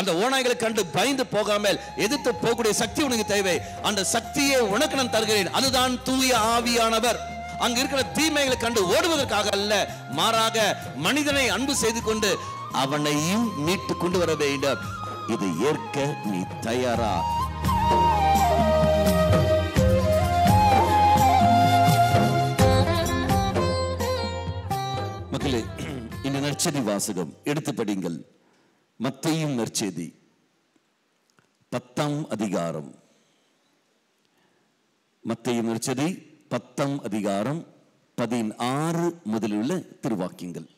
அந்த ஓநாய்களை கண்டு பயந்து போகாமல் எதிர்த்து போகக்கூடிய சக்தி உனக்கு தேவை. அந்த சக்தியை உனக்கு நான் தருகிறேன். அதுதான் தூய ஆவியானவர். அங்க இருக்கிற தீமைகளை கண்டு ஓடுவதற்காக அல்ல, மாறாக மனிதனை அன்பு செய்து கொண்டு அவனையும் மீட்டு கொண்டு வர வேண்டும். இதை ஏற்க நீ தயாரா? மக்களே, இந்த நற்செய்தி வாசகம் எடுத்து படிங்கள். மத்தேயு நற்செய்தி 10ஆம் அதிகாரம். மத்தேயு நற்செய்தி 10ஆம் அதிகாரம் 16 முதலுள்ள திருவாக்கியங்கள்.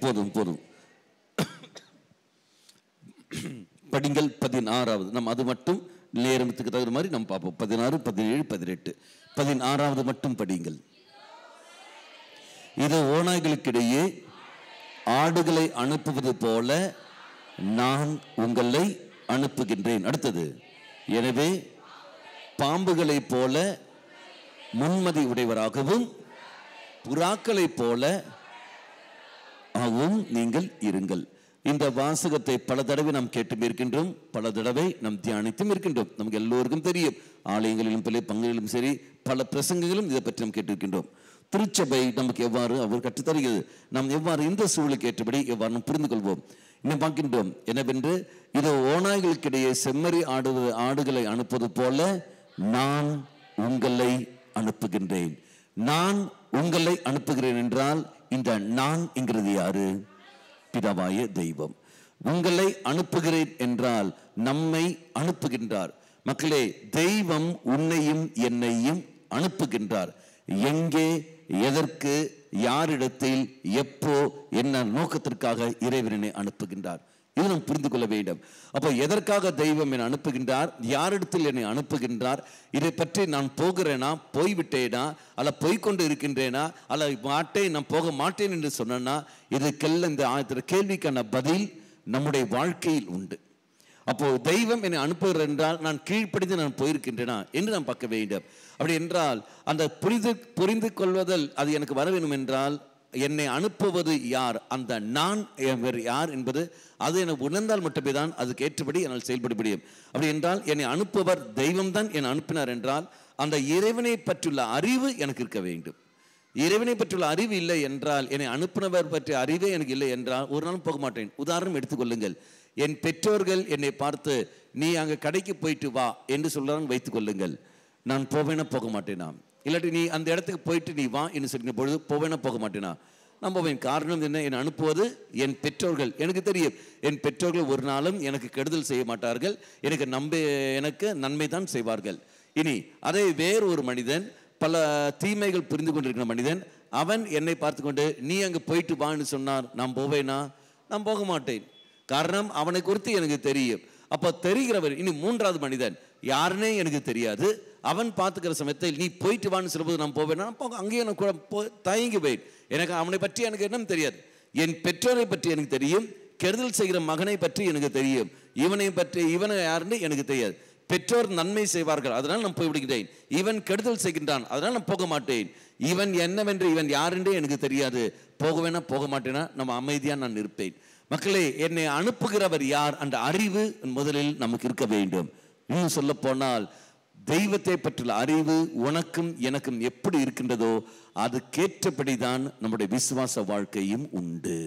போதும் போதும் படிங்கள். 16வது நம்ம அது மட்டும் நேரத்துக்கு தகுந்த மாதிரி நம்ம பார்ப்போம். 16, 17, 18, 16வது மட்டும் படிங்கள். இது ஓநாய்களுக்கிடையே ஆடுகளை அனுப்புவது போல நான் உங்களை அனுப்புகின்றேன். அடுத்தது, எனவே பாம்புகளை போல முன்மதி உடையவராகவும் புறாக்களை போல நீங்கள் இருங்கள். இந்த வாசகத்தை பல தடவை நாம் கேட்டும் இருக்கின்றோம், பல தடவை நாம் தியானித்தும் இருக்கின்றோம். நமக்கு எல்லோருக்கும் தெரியும். ஆலயங்களிலும் பல பங்குகளிலும் சரி, பல பிரசங்கங்களும் இதை பற்றி நாம் கேட்டிருக்கின்றோம். திருச்சபை நமக்கு எவ்வாறு அவர் கற்றுத்தருகிறது, நாம் எவ்வாறு இந்த சூழலுக்கு ஏற்றபடி எவ்வாறு நாம் புரிந்து கொள்வோம் இன்னும் பார்க்கின்றோம். என்னவென்று, இது ஓநாய்களுக்கிடையே செம்மறி ஆடுகளை அனுப்புவது போல நான் உங்களை அனுப்புகின்றேன். நான் உங்களை அனுப்புகிறேன் என்றால் இந்த நான் என்கிறது யாரு? பிதாவாய தெய்வம். உங்களை அனுப்புகிறேன் என்றால் நம்மை அனுப்புகின்றார். மக்களே, தெய்வம் உன்னையும் என்னையும் அனுப்புகின்றார். எங்கே, எதற்கு, யாரிடத்தில், எப்போ, என்ன நோக்கத்திற்காக இறைவனை அனுப்புகின்றார்? இது நாம் புரிந்து கொள்ள வேண்டும். அப்போ எதற்காக தெய்வம் என்னை அனுப்புகின்றார், யாரிடத்தில் என்னை அனுப்புகின்றார், இதை பற்றி நான் போகிறேனா, போய்விட்டேனா, அல்ல போய்கொண்டு இருக்கின்றேனா, அல்ல மாட்டேன், நான் போக மாட்டேன் என்று சொன்னா, இதுக்கெல்லாம் இந்த ஆயத்திர கேள்விக்கான பதில் நம்முடைய வாழ்க்கையில் உண்டு. அப்போ தெய்வம் என்னை அனுப்புகிறார் என்றால் நான் கீழ்ப்படிந்து நான் போயிருக்கின்றேனா என்று நாம் பார்க்க வேண்டும். அப்படி என்றால் அந்த புரிந்து கொள்வதில் அது எனக்கு வர வேண்டும் என்றால், என்னை அனுப்புவது யார், அந்த நான் யார் என்பது அது எனக்கு உணர்ந்தால் மட்டுமே தான் அதுக்கு ஏற்றபடி என்னால் செயல்பட முடியும். அப்படி என்றால் என்னை அனுப்புவர் தெய்வம்தான் என்னை அனுப்பினார் என்றால் அந்த இறைவனை பற்றியுள்ள அறிவு எனக்கு இருக்க வேண்டும். இறைவனை பற்றியுள்ள அறிவு இல்லை என்றால், என்னை அனுப்பினவர் பற்றிய அறிவே எனக்கு இல்லை என்றால் ஒரு நாளும் போக மாட்டேன். உதாரணம் எடுத்துக்கொள்ளுங்கள். என் பெற்றோர்கள் என்னை பார்த்து நீ அங்கே கடைக்கு போயிட்டு வா என்று சொல்றாங்க வைத்துக் கொள்ளுங்கள். நான் போவேனா போக மாட்டேனா? இல்லாட்டி நீ அந்த இடத்துக்கு போயிட்டு நீ வா என்று சொல்கிற பொழுது போவேனா போக மாட்டேனா? நான் போவேன். காரணம் என்ன? என்னை அனுப்புவது என் பெற்றோர்கள். எனக்கு தெரியும், என் பெற்றோர்கள் ஒரு நாளும் எனக்கு கெடுதல் செய்ய மாட்டார்கள், எனக்கு நன்மை தான் செய்வார்கள். இனி அதே வேறு ஒரு மனிதன், பல தீமைகள் புரிந்து கொண்டிருக்கிற மனிதன், அவன் என்னை பார்த்து கொண்டு நீ அங்கே போயிட்டு வான்னு சொன்னார், நான் போவேனா? நான் போக மாட்டேன். காரணம், அவனை குறித்து எனக்கு தெரியும். அப்போ தெரிகிறவர் இனி மூன்றாவது மனிதன் யாருன்னே எனக்கு தெரியாது, அவன் பார்த்துக்கிற சமயத்தில் நீ போயிட்டு வான்னு சொல்லும்போது நான் போவேன்னா அங்கேயே நான் தயங்கி போய், எனக்கு அவனை பற்றி எனக்கு என்ன தெரியாது. என் பெற்றோரை பற்றி எனக்கு தெரியும், கெடுதல் செய்கிற மகனை பற்றி எனக்கு தெரியும், இவனை யாருன்னு எனக்கு தெரியாது. பெற்றோர் நன்மை செய்வார்கள், அதனால் நான் போய்விடுகிறேன். இவன் கெடுதல் செய்கின்றான், அதனால் நான் போக மாட்டேன். இவன் என்னவென்று, இவன் யாருன்றே எனக்கு தெரியாது, போகவேனா போக மாட்டேனா, நம்ம அமைதியாக நான் இருப்பேன். மக்களே, என்னை அனுப்புகிறவர் யார் அந்த அறிவு முதலில் நமக்கு இருக்க வேண்டும். இன்னும் சொல்ல போனால், தெய்வத்தை பற்றிய அறிவு உனக்கும் எனக்கும் எப்படி இருக்கின்றதோ அதுக்கேற்றபடிதான் நம்முடைய விசுவாச வாழ்க்கையும் உண்டு.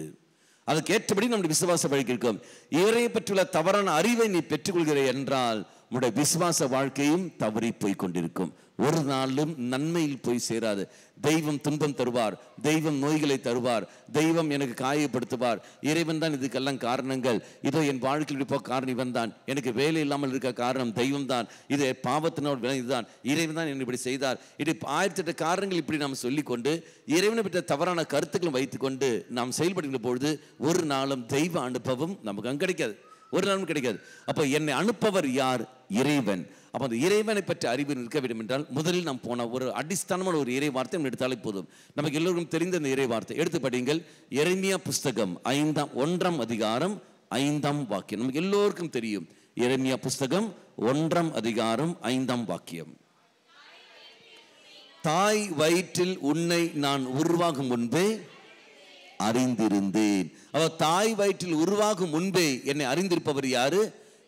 அதுக்கேற்றபடி நம்முடைய விசுவாச வாழ்க்கை இருக்கும். இவரை பற்றியுள்ள தவறான அறிவை நீ பெற்றுக்கொள்கிறாய் என்றால் உங்களுடைய விசுவாச வாழ்க்கையும் தவறி போய் கொண்டிருக்கும். ஒரு நாளும் நன்மையில் போய் சேராது. தெய்வம் துன்பம் தருவார், தெய்வம் நோய்களை தருவார், தெய்வம் எனக்கு காயப்படுத்துவார், இறைவன் தான் இதுக்கெல்லாம் காரணங்கள், இதோ என் வாழ்க்கையில் இப்போ காரணம் இவன் தான், எனக்கு வேலை இல்லாமல் இருக்க காரணம் தெய்வம் தான், இது பாவத்தினோட விளைவுதான், இறைவன் தான் என்னை இப்படி செய்தார், இது 1008 காரணங்கள் இப்படி நாம் சொல்லிக்கொண்டு இறைவனை பற்றிய தவறான கருத்துக்களும் வைத்துக்கொண்டு நாம் செயல்படுகின்ற பொழுது ஒரு நாளும் தெய்வ அனுபவம் நமக்கு அங்கே கிடைக்காது, ஒரு நாளும் கிடைக்காது. அப்போ என்னை அனுப்பவர் யார்? இறைவன். அப்போ அந்த இறைவனை பற்றி அறிவு இருக்க வேண்டும் என்றால் முதலில் நாம் போன ஒரு அடிஸ்தானமான ஒரு இறை வார்த்தை எடுத்தாலே போதும். நமக்கு எல்லோருக்கும் தெரிந்த இந்த இறை வார்த்தை எடுத்து படியுங்கள். எரேமியா புஸ்தகம் 1ஆம் அதிகாரம் 5ஆம் வாக்கியம். நமக்கு எல்லோருக்கும் தெரியும். எரேமியா புஸ்தகம் 1ஆம் அதிகாரம் 5ஆம் வாக்கியம். தாய் வயிற்றில் உன்னை நான் உருவாகும் முன்பே அறிந்திருந்தேன். அவர் தாய் வயிற்றில் உருவாகும் முன்பே என்னை அறிந்திருப்பவர் யாரு?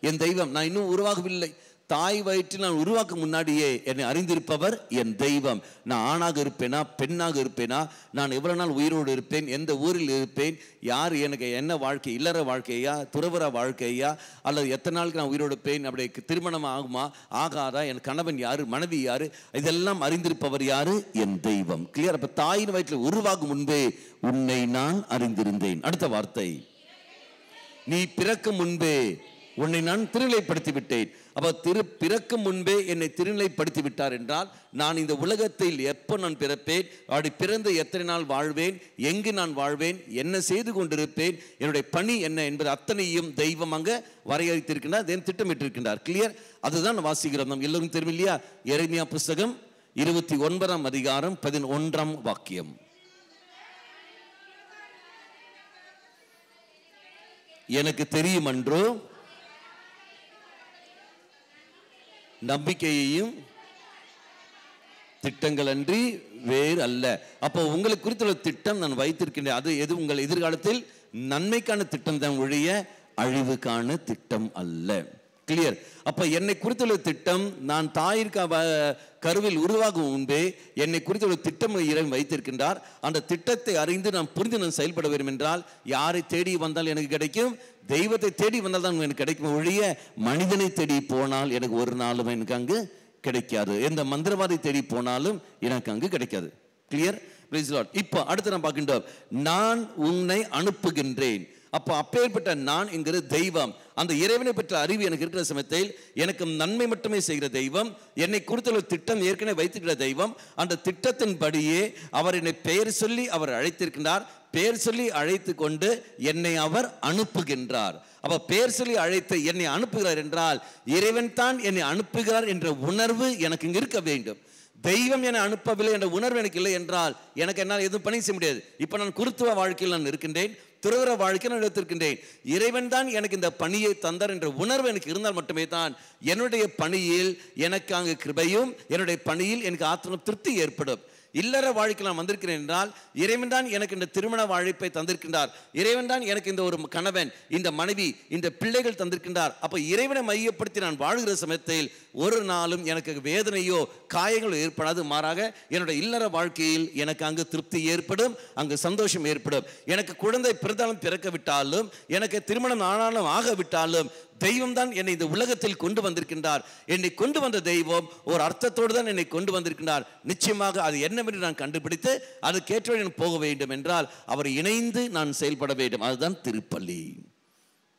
என் தெய்வம். நான் இன்னும் உருவாகவில்லை, தாய் வயிற்றில் நான் உருவாக்க முன்னாடியே என்னை அறிந்திருப்பவர் என் தெய்வம். நான் ஆணாக இருப்பேனா பெண்ணாக இருப்பேனா, நான் எவ்வளவு நாள் உயிரோடு இருப்பேன், எந்த ஊரில் இருப்பேன், யார் எனக்கு என்ன வாழ்க்கை, இல்லற வாழ்க்கையா துறவற வாழ்க்கையா, அல்லது எத்தனை நாளுக்கு நான் உயிரோடு இருப்பேன், அப்படி திருமணம் ஆகுமா ஆகாதா, என் கணவன் யாரு மனைவி யாரு, இதெல்லாம் அறிந்திருப்பவர் யாரு? என் தெய்வம். கிளியர். அப்ப தாயின் வயிற்றில் உருவாகும் முன்பே உன்னை நான் அறிந்திருந்தேன். அடுத்த வார்த்தை, நீ பிறக்கும் முன்பே உன்னை நான் திருநிலைப்படுத்தி விட்டேன். அப்ப பிறக்கும் முன்பே என்னை திருநிலைப்படுத்தி விட்டார் என்றால் நான் இந்த உலகத்தில் எப்போ நான் பிறப்பேன், அப்படி பிறந்த எத்தனை நாள் வாழ்வேன், எங்கு நான் வாழ்வேன், என்ன செய்து கொண்டிருப்பேன், என்னுடைய பணி என்ன என்பது அத்தனையும் தெய்வம் அங்க வரையறுத்திருக்கின்றார், திட்டமிட்டிருக்கின்றார். கிளியர். அதுதான் வாசிக்கிறோம். நம்ம எல்லோரும் தெரியும் இல்லையா? எரேமியா புஸ்தகம் 29ஆம் அதிகாரம் 11ஆம் வாக்கியம். எனக்கு தெரியும் அன்றோ நம்பிக்கையையும் திட்டங்கள் அன்றி வேறு அல்ல. அப்போ உங்களுக்கு குறித்துள்ள திட்டம் நான் வைத்திருக்கின்றேன். அது எது? உங்கள் எதிர்காலத்தில் நன்மைக்கான திட்டம் தான் ஒழிய அழிவுக்கான திட்டம் அல்ல. கிளியர். அப்ப என்னை குறித்துள்ள திட்டம், நான் தாயிற்கு கருவில் உருவாகும் முன்பே என்னை குறித்த ஒரு திட்டம் இறைவன் வைத்திருக்கின்றார். அந்த திட்டத்தை அறிந்து நான் புரிந்து நான் செயல்பட வேண்டும் என்றால் யாரை தேடி வந்தால் எனக்கு கிடைக்கும்? தெய்வத்தை தேடி வந்தால் தான் எனக்கு கிடைக்கும் ஒழிய மனிதனை தேடி போனால் எனக்கு ஒரு நாளும் எனக்கு அங்கு கிடைக்காது. எந்த மந்திரவாதி தேடி போனாலும் எனக்கு அங்கு கிடைக்காது. கிளியர். இப்போ அடுத்து நான் பார்க்கின்றோம், நான் உன்னை அனுப்புகின்றேன். அப்போ அப்பேற்பட்ட நான் என்கிற தெய்வம், அந்த இறைவனை பெற்ற அறிவு எனக்கு இருக்கிற சமயத்தில் எனக்கு நன்மை மட்டுமே செய்கிற தெய்வம், என்னை குறித்துள்ள திட்டம் ஏற்கனவே வைத்திருக்கிற தெய்வம். அந்த திட்டத்தின்படியே அவர் என்னை பெயர் சொல்லி அவர் அழைத்திருக்கின்றார். பெயர் சொல்லி அழைத்து கொண்டு என்னை அவர் அனுப்புகின்றார். அப்ப பெயர் சொல்லி அழைத்து என்னை அனுப்புகிறார் என்றால் இறைவன் தான் என்னை அனுப்புகிறார் என்ற உணர்வு எனக்கு இங்கு இருக்க வேண்டும். தெய்வம் என்னை அனுப்பவில்லை என்ற உணர்வு எனக்கு இல்லை என்றால் எனக்கு என்னால் எதுவும் பணி செய்ய முடியாது. இப்ப நான் குருத்துவ வாழ்க்கையில் நான் இருக்கின்றேன், துறவற வாழ்க்கையில் நான் எடுத்திருக்கின்றேன். இறைவன் தான் எனக்கு இந்த பணியை தந்தார் என்ற உணர்வு எனக்கு இருந்தால் மட்டுமே தான் என்னுடைய பணியில் எனக்கு அங்கு கிருபையும் என்னுடைய பணியில் எனக்கு ஆத்ம திருப்தி ஏற்படும். இல்லற வாழ்க்கை நான் வந்திருக்கிறேன் என்றால் இறைவன் தான் எனக்கு இந்த திருமண வாழ்ப்பை தந்திருக்கின்றார். இறைவன் தான் எனக்கு இந்த ஒரு கணவன், இந்த மனைவி, இந்த பிள்ளைகள் தந்திருக்கின்றார். அப்ப இறைவனை மையப்படுத்தி நான் வாழ்கிற சமயத்தில் ஒரு நாளும் எனக்கு வேதனையோ காயங்களோ ஏற்படாது. மாறாக என்னுடைய இல்லற வாழ்க்கையில் எனக்கு அங்கு திருப்தி ஏற்படும், அங்கு சந்தோஷம் ஏற்படும். எனக்கு குழந்தை பிறந்தாலும் பிறக்கவிட்டாலும், எனக்கு திருமணம் ஆனாலும் ஆகவிட்டாலும் தெய்வம் தான் என்னை இந்த உலகத்தில் கொண்டு வந்திருக்கின்றார். என்னை கொண்டு வந்த தெய்வம் ஒரு அர்த்தத்தோடு தான் என்னை கொண்டு வந்திருக்கின்றார். நிச்சயமாக அது என்னவென்று நான் கண்டுபிடித்து அதுக்கேற்ற போக வேண்டும் என்றால் அவர் இணைந்து நான் செயல்பட வேண்டும். அதுதான் திருப்பலி.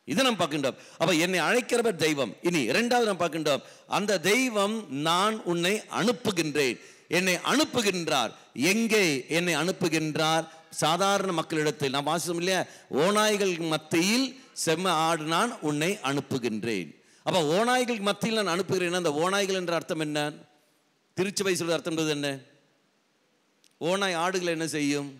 இதை நாம் பார்க்கின்றோம். அப்ப என்னை அழைக்கிறவர் தெய்வம். இனி இரண்டாவது நாம் பார்க்கின்றோம், அந்த தெய்வம் நான் உன்னை அனுப்புகின்றேன். என்னை அனுப்புகின்றார். எங்கே என்னை அனுப்புகின்றார்? சாதாரண மக்களிடத்தில். நான் வாசிச்சோம் இல்லையா, ஓநாய்கள் மத்தியில் செம்ம ஆடு நான் உன்னை அனுப்புகின்றேன். அப்ப ஓநாய்கள் மத்தியில் நான் அனுப்புகிறேன். அந்த ஓநாய்கள் என்ற அர்த்தம் என்ன? திருச்சபை சொல்ற அர்த்தம் என்ன? ஓநாய் ஆடுகள் என்ன செய்யும்?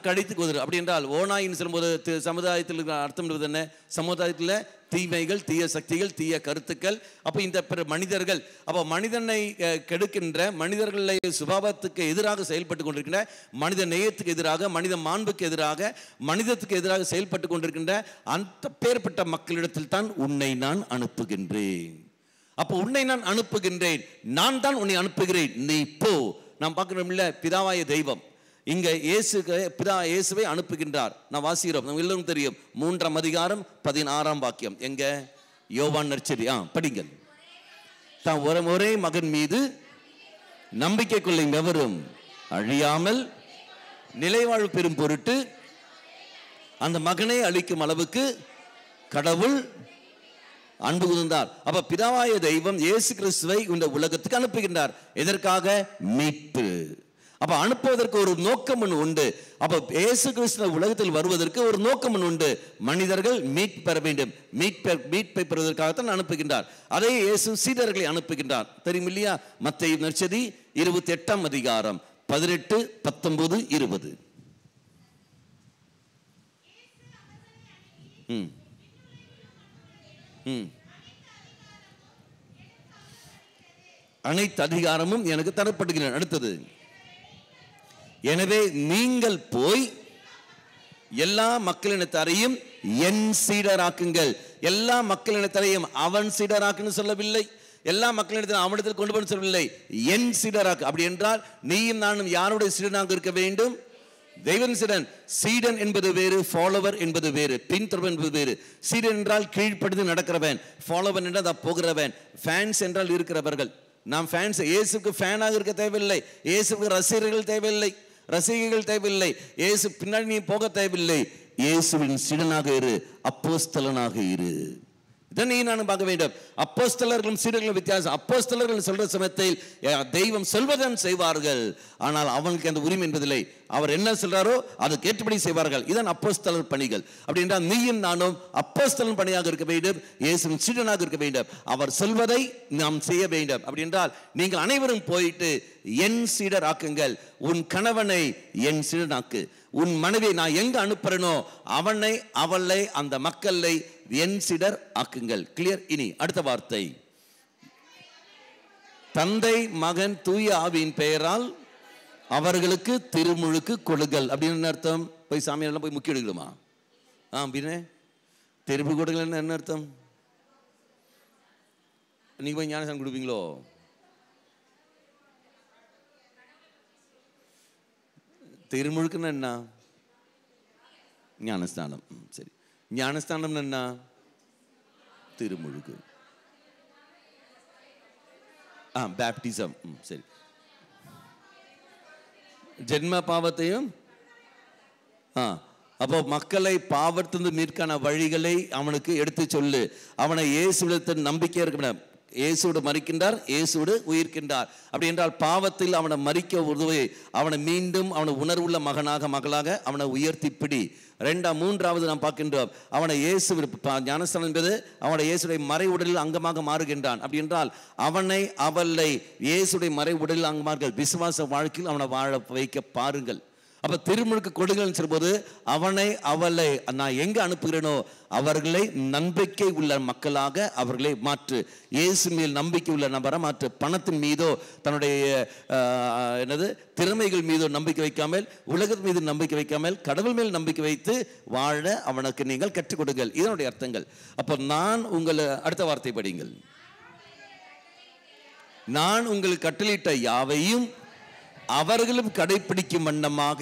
கடித்து குதிரை. அப்படி என்றால் ஓநாயின்னு சொல்லும்போது சமுதாயத்தில் இருக்கிற அர்த்தம் என்ன? சமுதாயத்தில் தீமைகள், தீய சக்திகள், தீய கருத்துக்கள். அப்போ இந்த மனிதர்கள், அப்போ மனிதனை கெடுக்கின்ற, மனிதர்களுடைய சுபாவத்துக்கு எதிராக செயல்பட்டு கொண்டிருக்கின்ற, மனித நேயத்துக்கு எதிராக, மனித மாண்புக்கு எதிராக, மனிதத்துக்கு எதிராக செயல்பட்டு கொண்டிருக்கின்ற அந்த பேர்பட்ட மக்களிடத்தில் தான் உன்னை நான் அனுப்புகின்றேன். அப்போ உன்னை நான் அனுப்புகின்றேன், நான் தான் உன்னை அனுப்புகிறேன், நீ போ. நாம் பார்க்கிறோம் இல்ல, பிதாவாய தெய்வம் இங்க இயேசுவை அனுப்புகின்றார். நான் வாசிக்கிறோம், நம்ம எல்லோரும் தெரியும். 3ஆம் அதிகாரம் 16ஆம் வாக்கியம். எங்க? யோவான் நற்செய்தி படிங்கள். தான் ஒரே மகன் மீது நம்பிக்கை கொள்ளும் எவரும் அழியாமல் நிலைவாழ்வு பெறும் பொருட்டு அந்த மகனை அளிக்கும் அளவுக்கு கடவுள் அன்பு கூர்ந்தார். அப்ப பிதாவாய தெய்வம் இயேசு கிறிஸ்துவை இந்த உலகத்துக்கு அனுப்புகின்றார். எதற்காக? மீட்பு. அப்ப அனுப்புவதற்கு ஒரு நோக்கம் உண்டு. அப்ப இயேசு கிறிஸ்து உலகத்தில் வருவதற்கு ஒரு நோக்கம் உண்டு. மனிதர்கள் மீட்பு பெற வேண்டும். மீட்பை பெறுவதற்காகத்தான் அனுப்புகின்றார். அதே இயேசு சீடர்களை அனுப்புகின்றார். தெரியும் இல்லையா? மத்தேயு நற்செய்தி 28 அதிகாரம் 18, 19, 20. அனைத்து அதிகாரமும் எனக்கு தரப்படுகின்றன. அடுத்தது, எனவே நீங்கள் போய் எல்லா மக்களினத்தாரையும் என் சீடராக்குங்கள். எல்லா மக்களினத்தாரையும் அவன் சீடராக்குன்னு சொல்லவில்லை. எல்லா மக்களிடத்தில் அவனிடத்தில் கொண்டு போய் சொல்லவில்லை, என் சீடராக்கு. அப்படி என்றால் நீயும் நானும் யாருடைய சீடனாக இருக்க வேண்டும்? தெய்வன் சீடன். சீடன் என்பது வேறு, ஃபாலோவர் என்பது வேறு, பின்தொடர்பு என்பது வேறு. சீடன் என்றால் கீழ்ப்படுத்து நடக்கிறவன், ஃபாலோவர் என்றால் போகிறவன், ஃபேன்ஸ் என்றால் இருக்கிறவர்கள். நாம் ஃபேன்ஸ். இயேசுக்கு ஃபேனாக இருக்க தேவையில்லை. இயேசுக்கு ரசிகர்கள் தேவையில்லை, ரசிகர்கள் தேவையில்லை. இயேசு பின்னாடி நீ போக தேவையில்லை. இயேசுவின் சீடனாக இரு, அப்போஸ்தலனாக இரு. இதை நீ நானும் பார்க்க வேண்டும். அப்போஸ்தலர்களும் சீடர்களும் வித்தியாசம். அப்போஸ்தலர்கள் சொல்ற சமயத்தில் தெய்வம் சொல்வதன் செய்வார்கள், ஆனால் அவனுக்கு அந்த உரிமை என்பதில்லை. அவர் என்ன சொல்றாரோ அதை கேட்டுப்படி செய்வார்கள். இதான் அப்போஸ்தலர் பணிகள். அப்படி என்றால் நீயும் நானும் அப்போஸ்தலன் பணியாக இருக்க வேண்டும், இயேசுவின் சீடனாக இருக்க வேண்டும். அவர் சொல்வதை நாம் செய்ய வேண்டும். அப்படி என்றால் நீங்கள் அனைவரும் போயிட்டு என் சீடர் ஆக்குங்கள். உன் கணவனை என் சீடனாக்கு, உன் மனைவியை நான் எங்க அனுப்புறனோ அவனை அவளை அந்த மக்களை என் சீடர் ஆக்குங்கள். கிளியர்? இனி அடுத்த வார்த்தை, தந்தை மகன் தூய ஆவியின் பெயரால் அவர்களுக்கு திருமுழுக்கு கொடுங்கள். அப்படின்னு அர்த்தம்? போய் சாமியாரெல்லாம் போய் முக்கிய எடுக்கணுமா? அப்படின்னு திருமுழுக்கு கொடுங்கள் என்ன அர்த்தம்? நீங்க போய் ஞானஸ்தானம் கொடுப்பீங்களோ? திருமுழுக்குன்னு என்ன? ஞானஸ்தானம். சரி, ஞானஸ்தானம் என்ன? திருமுழுக்கு. பேப்டிசம். சரி, ஜென்ம பாவத்தையும் அப்போ மக்களை பாவத்திலிருந்து மீட்கான வழிகளை அவனுக்கு எடுத்து சொல்லு. அவனை இயேசுவிடத்தில் நம்பிக்கை இருக்க, இயேசுவோடு மரிக்கின்றார், இயேசுவோடு உயிர்க்கின்றார். அப்படி என்றால் பாவத்தில் அவனை மரிக்க உதவி, அவனை மீண்டும் அவனை உணர்வுள்ள மகனாக மகளாக அவனை உயர்த்தி பிடி. மூன்றாவது நாம் பார்க்கின்றோம், அவனை இயேசு ஞானஸ்தானம் என்பது அவனை இயேசுடைய மறை உடலில் அங்கமாக மாறுகின்றான். அப்படி என்றால் அவனை அவளை இயேசுடைய மறை உடலில் அங்கமாக விசுவாச வாழ்க்கையில் அவனை வாழ வைக்க பாருங்கள். அப்ப திருமுழுக்கு கொடுங்கள் சொல்லும்போது அவனை அவளை நான் எங்க அனுப்புகிறேனோ அவர்களை நம்பிக்கை உள்ள மக்களாக அவர்களை மாற்று. இயேசு மேல் நம்பிக்கை உள்ள நபரை மாற்று. பணத்தின் மீதோ தன்னுடைய திறமைகள் மீதோ நம்பிக்கை வைக்காமல், உலகத்தின் மீது நம்பிக்கை வைக்காமல், கடவுள் மேல் நம்பிக்கை வைத்து வாழ அவனுக்கு நீங்கள் கற்றுக் கொடுங்கள். இதனுடைய அர்த்தங்கள். அப்போ நான் உங்களை அடுத்த வார்த்தை படிங்கள். நான் உங்களுக்கு கட்டளையிட்ட யாவையும் அவர்களும் கடைபிடிக்கும் வண்ணமாக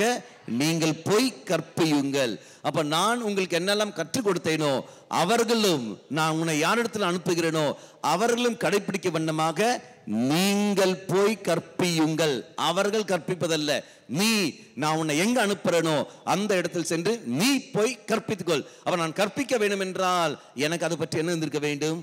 நீங்கள் போய் கற்பியுங்கள். அப்ப நான் உங்களுக்கு என்னெல்லாம் கற்றுக் கொடுத்தேனோ அவர்களும், நான் உன்னை யாரிடத்தில் அனுப்புகிறேனோ அவர்களும் கடைபிடிக்க வண்ணமாக நீங்கள் போய் கற்பியுங்கள். அவர்கள் கற்பிப்பதல்ல, நீ, நான் உன்னை எங்க அனுப்புறேனோ அந்த இடத்தில் சென்று நீ போய் கற்பித்துக்கொள். அப்ப நான் கற்பிக்க வேண்டும் என்றால் எனக்கு அதை பற்றி என்ன இருந்திருக்க வேண்டும்?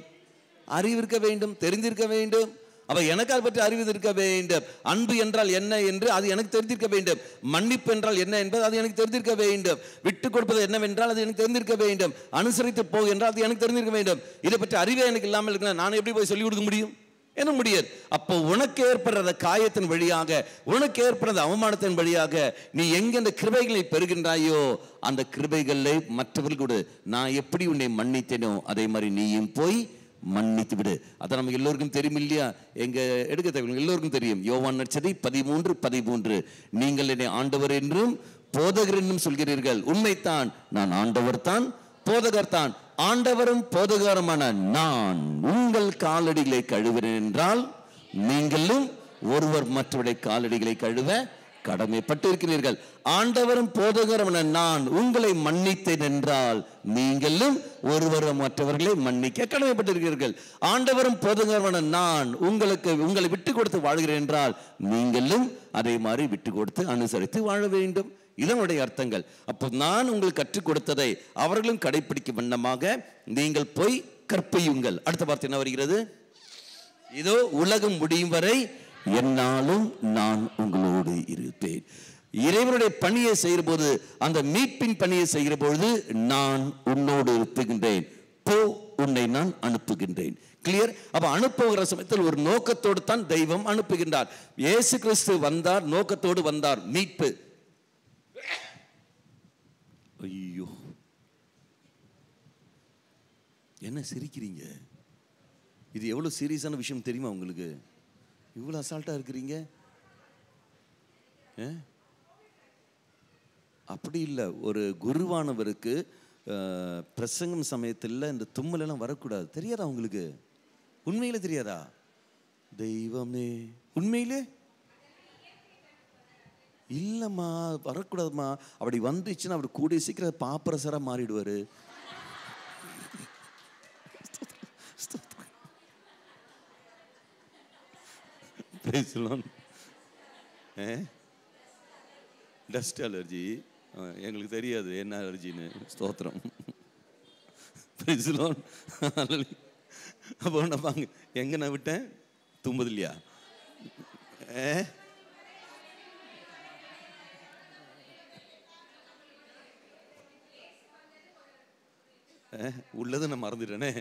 அறிவு இருக்க வேண்டும், தெரிந்திருக்க வேண்டும். அப்ப எனக்கு அதை பற்றி அறிவு இருக்க வேண்டும். அன்பு என்றால் என்ன என்று அது எனக்கு தெரிந்திருக்க வேண்டும். மன்னிப்பு என்றால் என்ன என்பது அது எனக்கு தெரிந்திருக்க வேண்டும். விட்டுக் கொடுப்பது என்னவென்றால் அது எனக்கு தெரிந்திருக்க வேண்டும். அனுசரித்து போக என்றால் அது எனக்கு தெரிந்திருக்க வேண்டும். இதை பற்றி அறிவே எனக்கு இல்லாமல் இருக்க நான் எப்படி போய் சொல்லிக் கொடுக்க முடியும்? என்ன முடியாது. அப்போ உனக்கு ஏற்படுற காயத்தின் வழியாக, உனக்கு ஏற்படுற அவமானத்தின் வழியாக நீ எங்க இந்த கிருபைகளை பெறுகின்றாயோ அந்த கிருபைகளை மற்றவர்கள் நான் எப்படி உன்னை மன்னித்தேனோ அதே மாதிரி நீயும் போய் மன்னித்து விடு. அதை நமக்கு எல்லோருக்கும் தெரியும் இல்லையா? எங்க எடுக்க தேவை, எல்லோருக்கும் தெரியும். யோவான் நற்செய்தி 13:13 நீங்கள் என்னை ஆண்டவர் என்றும் போதகர் என்றும் சொல்கிறீர்கள். உண்மைத்தான், நான் ஆண்டவர் தான், போதகர் தான். ஆண்டவரும் போதகருமான நான் உங்கள் காலடிகளை கழுவுகிறேன் என்றால் நீங்களும் ஒருவர் மற்றவருடைய காலடிகளை கழுவ கடமைப்பட்டிருக்கிறீர்கள். ஆண்டவரும் போதகருமான நான் உங்களை மன்னித்தேன் என்றால் நீங்களும் ஒருவரும் மற்றவர்களை மன்னிக்க கடமைப்பட்டிருக்கிறீர்கள். ஆண்டவரும் போதகருமான நான் உங்களை விட்டு கொடுத்து வாழ்கிறேன் என்றால் நீங்களும் அதே மாதிரி விட்டு கொடுத்து அனுசரித்து வாழ வேண்டும். இதனுடைய அர்த்தங்கள். அப்போ நான் உங்களுக்கு கற்றுக் கொடுத்ததை அவர்களும் கடைபிடிக்கும் வண்ணமாக நீங்கள் போய் கற்பியுங்கள். அடுத்த வார்த்தை என்ன வருகிறது? இதோ உலகம் முடியும் வரை என்னாலும் நான் உங்களோடு இருப்பேன். இறைவனுடைய பணியை செய்கிற போது, அந்த மீட்பின் பணியை செய்கிற பொழுது நான் உன்னோடு இருப்புகின்றேன், போ உன்னை நான் அனுப்புகின்றேன். கிளியர்? அப்ப அனுப்புகிற சமயத்தில் ஒரு நோக்கத்தோடு தான் தெய்வம் அனுப்புகின்றார். இயேசு கிறிஸ்து வந்தார், நோக்கத்தோடு வந்தார், மீட்பு. ஐயோ, என்ன சிரிக்கிறீங்க? இது எவ்வளவு சீரியஸான விஷயம் தெரியுமா உங்களுக்கு? இவ்வளவு அசால்ட்டா இருக்கிறீங்க. அப்படி இல்லை. ஒரு குருவானவருக்கு பிரசங்கம் சமயத்தில் இந்த தும்மல் எல்லாம் வரக்கூடாது. தெரியாதா உங்களுக்கு? உண்மையிலே தெரியாதா? தெய்வமே, உண்மையிலே இல்லம்மா, வரக்கூடாதுமா. அப்படி வந்துச்சுன்னா அவர் கூடிய சீக்கிரம் பாப்பரசரா மாறிடுவாரு. டஸ்ட் அலர்ஜி எங்களுக்கு தெரியாது என்ன அலர்ஜின்னு. ஸ்தோத்திரம். அப்போ பாங்க, எங்க நான் விட்டேன்? தும்பது இல்லையா? உள்ளது நான் மறந்துட்டேனே.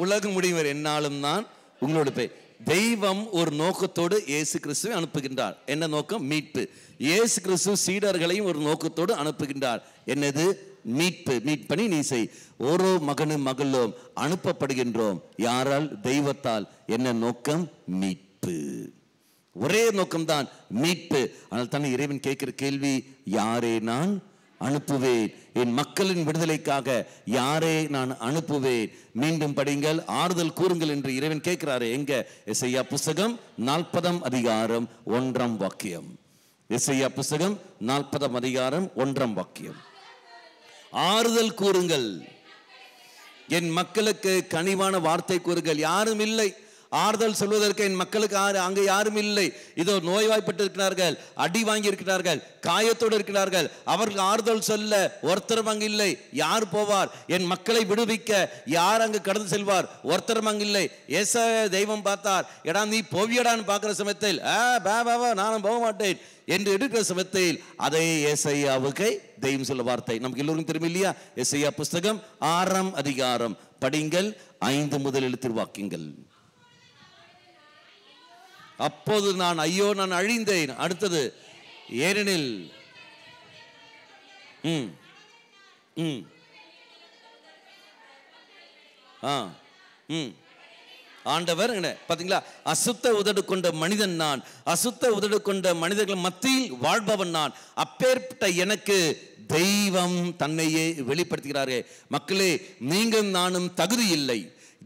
உலகம் முடிவர் என்னாலும் நான் உங்களோட போய். தெய்வம் ஒரு நோக்கத்தோடு இயேசு கிறிஸ்துவை அனுப்புகின்றார். என்ன நோக்கம்? மீட்பு. இயேசு கிறிஸ்து சீடர்களையும் ஒரு நோக்கத்தோடு அனுப்புகின்றார். என்னது? மீட்பு. மீட்பணி நீ செய். ஓரோ மகனும் மகளும் அனுப்பப்படுகின்றோம். யாரால்? தெய்வத்தால். என்ன நோக்கம்? மீட்பு. ஒரே நோக்கம்தான், மீட்பு. ஆனால் தானே இறைவன் கேட்கிற கேள்வி, யாரே நான் அனுப்புவேன்? என் மக்களின் விடுதலைக்காக யாரே நான் அனுப்புவேன்? மீண்டும் படிங்கள், ஆறுதல் கூறுங்கள் என்று இறைவன் கேட்கிறாரு. எங்க? எசையா புஸ்தகம் 40 அதிகாரம் 1 வாக்கியம். எசையா புஸ்தகம் 40 அதிகாரம் 1 வாக்கியம். ஆறுதல் கூறுங்கள், என் மக்களுக்கு கனிவான வார்த்தை கூறுங்கள். யாரும் இல்லை ஆறுதல் சொல்வதற்கு என் மக்களுக்கு. அங்கே யாரும் இல்லை. இதோ நோய்வாய்ப்பட்டு இருக்கிறார்கள், அடி வாங்கி இருக்கிறார்கள், காயத்தோடு இருக்கிறார்கள். அவர்கள் ஆறுதல் சொல்ல ஒருத்தரும் அங்கு இல்லை. யார் போவார்? என் மக்களை விடுவிக்க யார் அங்கு கடந்து செல்வார்? ஒருத்தரும் அங்கு இல்லை. ஏசாயா தெய்வம் பார்த்தார். எடா நீ போவியடான்னு பார்க்கிற சமயத்தில் நானும் போக மாட்டேன் என்று எடுக்கிற சமயத்தில் அதே ஏசாயாவுக்கு தெய்வம் சொல்ல வார்த்தை நமக்கு எல்லோருக்கும் தெரியும் இல்லையா? ஏசாயா புஸ்தகம் 6 அதிகாரம் படிங்கள், 5 முதல் எழுத்துருவாக்குங்கள். அப்போது நான் ஐயோ நான் அழிந்தேன். அடுத்தது, ஏனெனில் ஆண்டவர் பாத்தீங்களா? அசுத்த உதடு கொண்ட மனிதன் நான், அசுத்த உதடு கொண்ட மனிதர்கள் மத்தியில் வாழ்பவன் நான். அப்பேற்பட்ட எனக்கு தெய்வம் தன்னையே வெளிப்படுத்துகிறார்கள். மக்களே, நீங்கள் நானும் தகுதி இல்லை.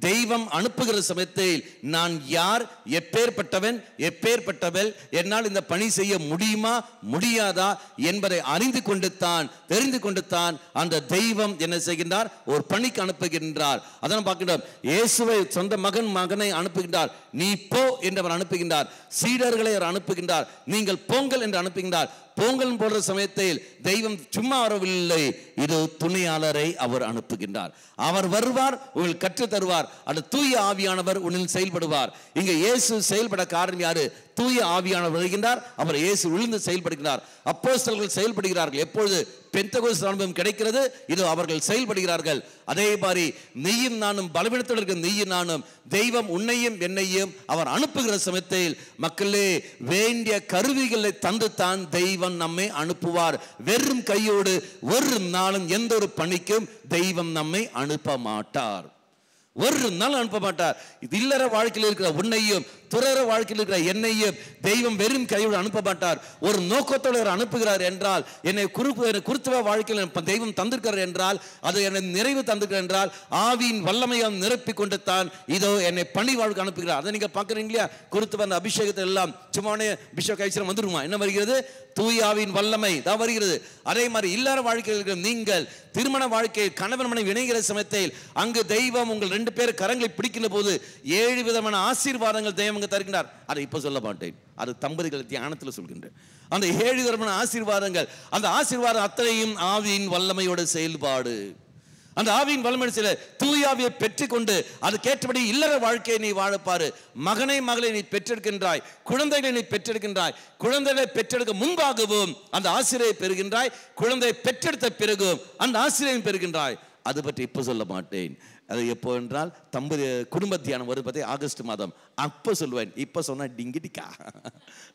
தெய்வம் அனுப்புகிற சமயத்தில் நான் யார், எப்பேற்பட்டவன், எப்பேற்பட்டவள், என்னால் இந்த பணி செய்ய முடியுமா முடியாதா என்பதை அறிந்து கொண்டு தான், தெரிந்து கொண்டு தான் அந்த தெய்வம் என்ன செய்கின்றார்? ஒரு பணிக்கு அனுப்புகின்றார். அதான் பார்க்கின்றோம். இயேசுவை சொந்த மகனை அனுப்புகின்றார். நீ போ என்று அவர் அனுப்புகின்றார். சீடர்களை அவர் அனுப்புகின்றார். நீங்கள் போங்கள் என்று அனுப்புகின்றார். பொங்கல் போடுற சமயத்தில் தெய்வம் சும்மா வரவில்லை, இது துணையாளரை அவர் அனுப்புகின்றார். அவர் வருவார், உங்கள் கற்று தருவார். அந்த தூய ஆவியானவர் உன்னில் செயல்படுவார். இங்க இயேசு செயல்பட காரணம் யாரு? தூய ஆவியானவர் வருகின்றார். அவர் இயேசு விழுந்து செயல்படுகிறார். அப்போஸ்தலர்கள் செயல்படுகிறார்கள். எப்பொழுது பெந்தெகோஸ்து அனுபவம் கிடைக்கிறது, இது அவர்கள் செயல்படுகிறார்கள். அதே மாதிரி நீயும் நானும், பலவீனத்தோடு இருக்கிற நீயும் நானும், தெய்வம் உன்னையும் என்னையும் அவர் அனுப்புகிற சமயத்தில் மக்களே வேண்டிய கருவிகளை தந்து தான் தெய்வம் நம்மை அனுப்புவார். வெறும் கையோடு ஒரு நாளும் எந்த ஒரு பணிக்கும் தெய்வம் நம்மை அனுப்ப மாட்டார். ஒரு நாள் அனுப்ப மாட்டார். இல்லற வாழ்க்கையில் இருக்கிற உன்னையும் துறர வாழ்க்கையில் இருக்கிற என்னையும் தெய்வம் வெறும் கையோடு அனுப்ப மாட்டார். ஒரு நோக்கத்தோடு அனுப்புகிறார் என்றால், என்னை குருத்துவ வாழ்க்கையில் தெய்வம் தந்திருக்கிறார் என்றால், அது என்னை நிறைவு தந்திருக்கிறார் என்றால், ஆவியின் வல்லமையால் நிரப்பி கொண்டு தான் இதோ என்னை பணி வாழ்க்கை அனுப்புகிறார். அதை நீங்க பாக்குறீங்க இல்லையா? குருத்துவ அந்த அபிஷேகத்தை எல்லாம் சும்மானே பிஷப் கைச்சரம் வந்துருமா? என்ன வருகிறது? தூய ஆவியின் வல்லமை தான் வருகிறது. அதே மாதிரி இல்லற வாழ்க்கையில் இருக்கிற நீங்கள் திருமண வாழ்க்கையில் கணவன் மனைவி இணைகிற சமயத்தில் அங்கு தெய்வம் உங்கள் 2 பேர் கரங்களை பிடிக்கிற போது 7 விதமான ஆசீர்வாதங்கள் தெய்வம் தருகின்றார். அதை இப்ப சொல்ல மாட்டேன், அது தம்பதிகள் தியானத்தில் சொல்கின்றேன். அந்த 7 விதமான ஆசீர்வாதங்கள், அந்த ஆசீர்வாதம் அத்தனையும் ஆவியின் வல்லமையோட செயல்பாடு. அந்த ஆவியின் வல்லமை சில தூயாவியை பெற்றுக்கொண்டு அதுக்கேற்றபடி இல்லற வாழ்க்கையை நீ வாழப்பாரு. மகனை மகளை நீ பெற்றெடுக்கின்றாய், குழந்தைகளை நீ பெற்றெடுக்கின்றாய். குழந்தைகளை பெற்றெடுக்க முன்பாகவும் அந்த ஆசிரியை பெறுகின்றாய், குழந்தையை பெற்றெடுத்த பிறகும் அந்த ஆசிரியை பெறுகின்றாய். அது பற்றி இப்ப சொல்ல மாட்டேன். அது எப்போ என்றால் குடும்ப தியானம் வரும் பத்தி ஆகஸ்ட் மாதம் அப்ப சொல்லுவேன். இப்ப சொன்னா டிங்கிடிக்கா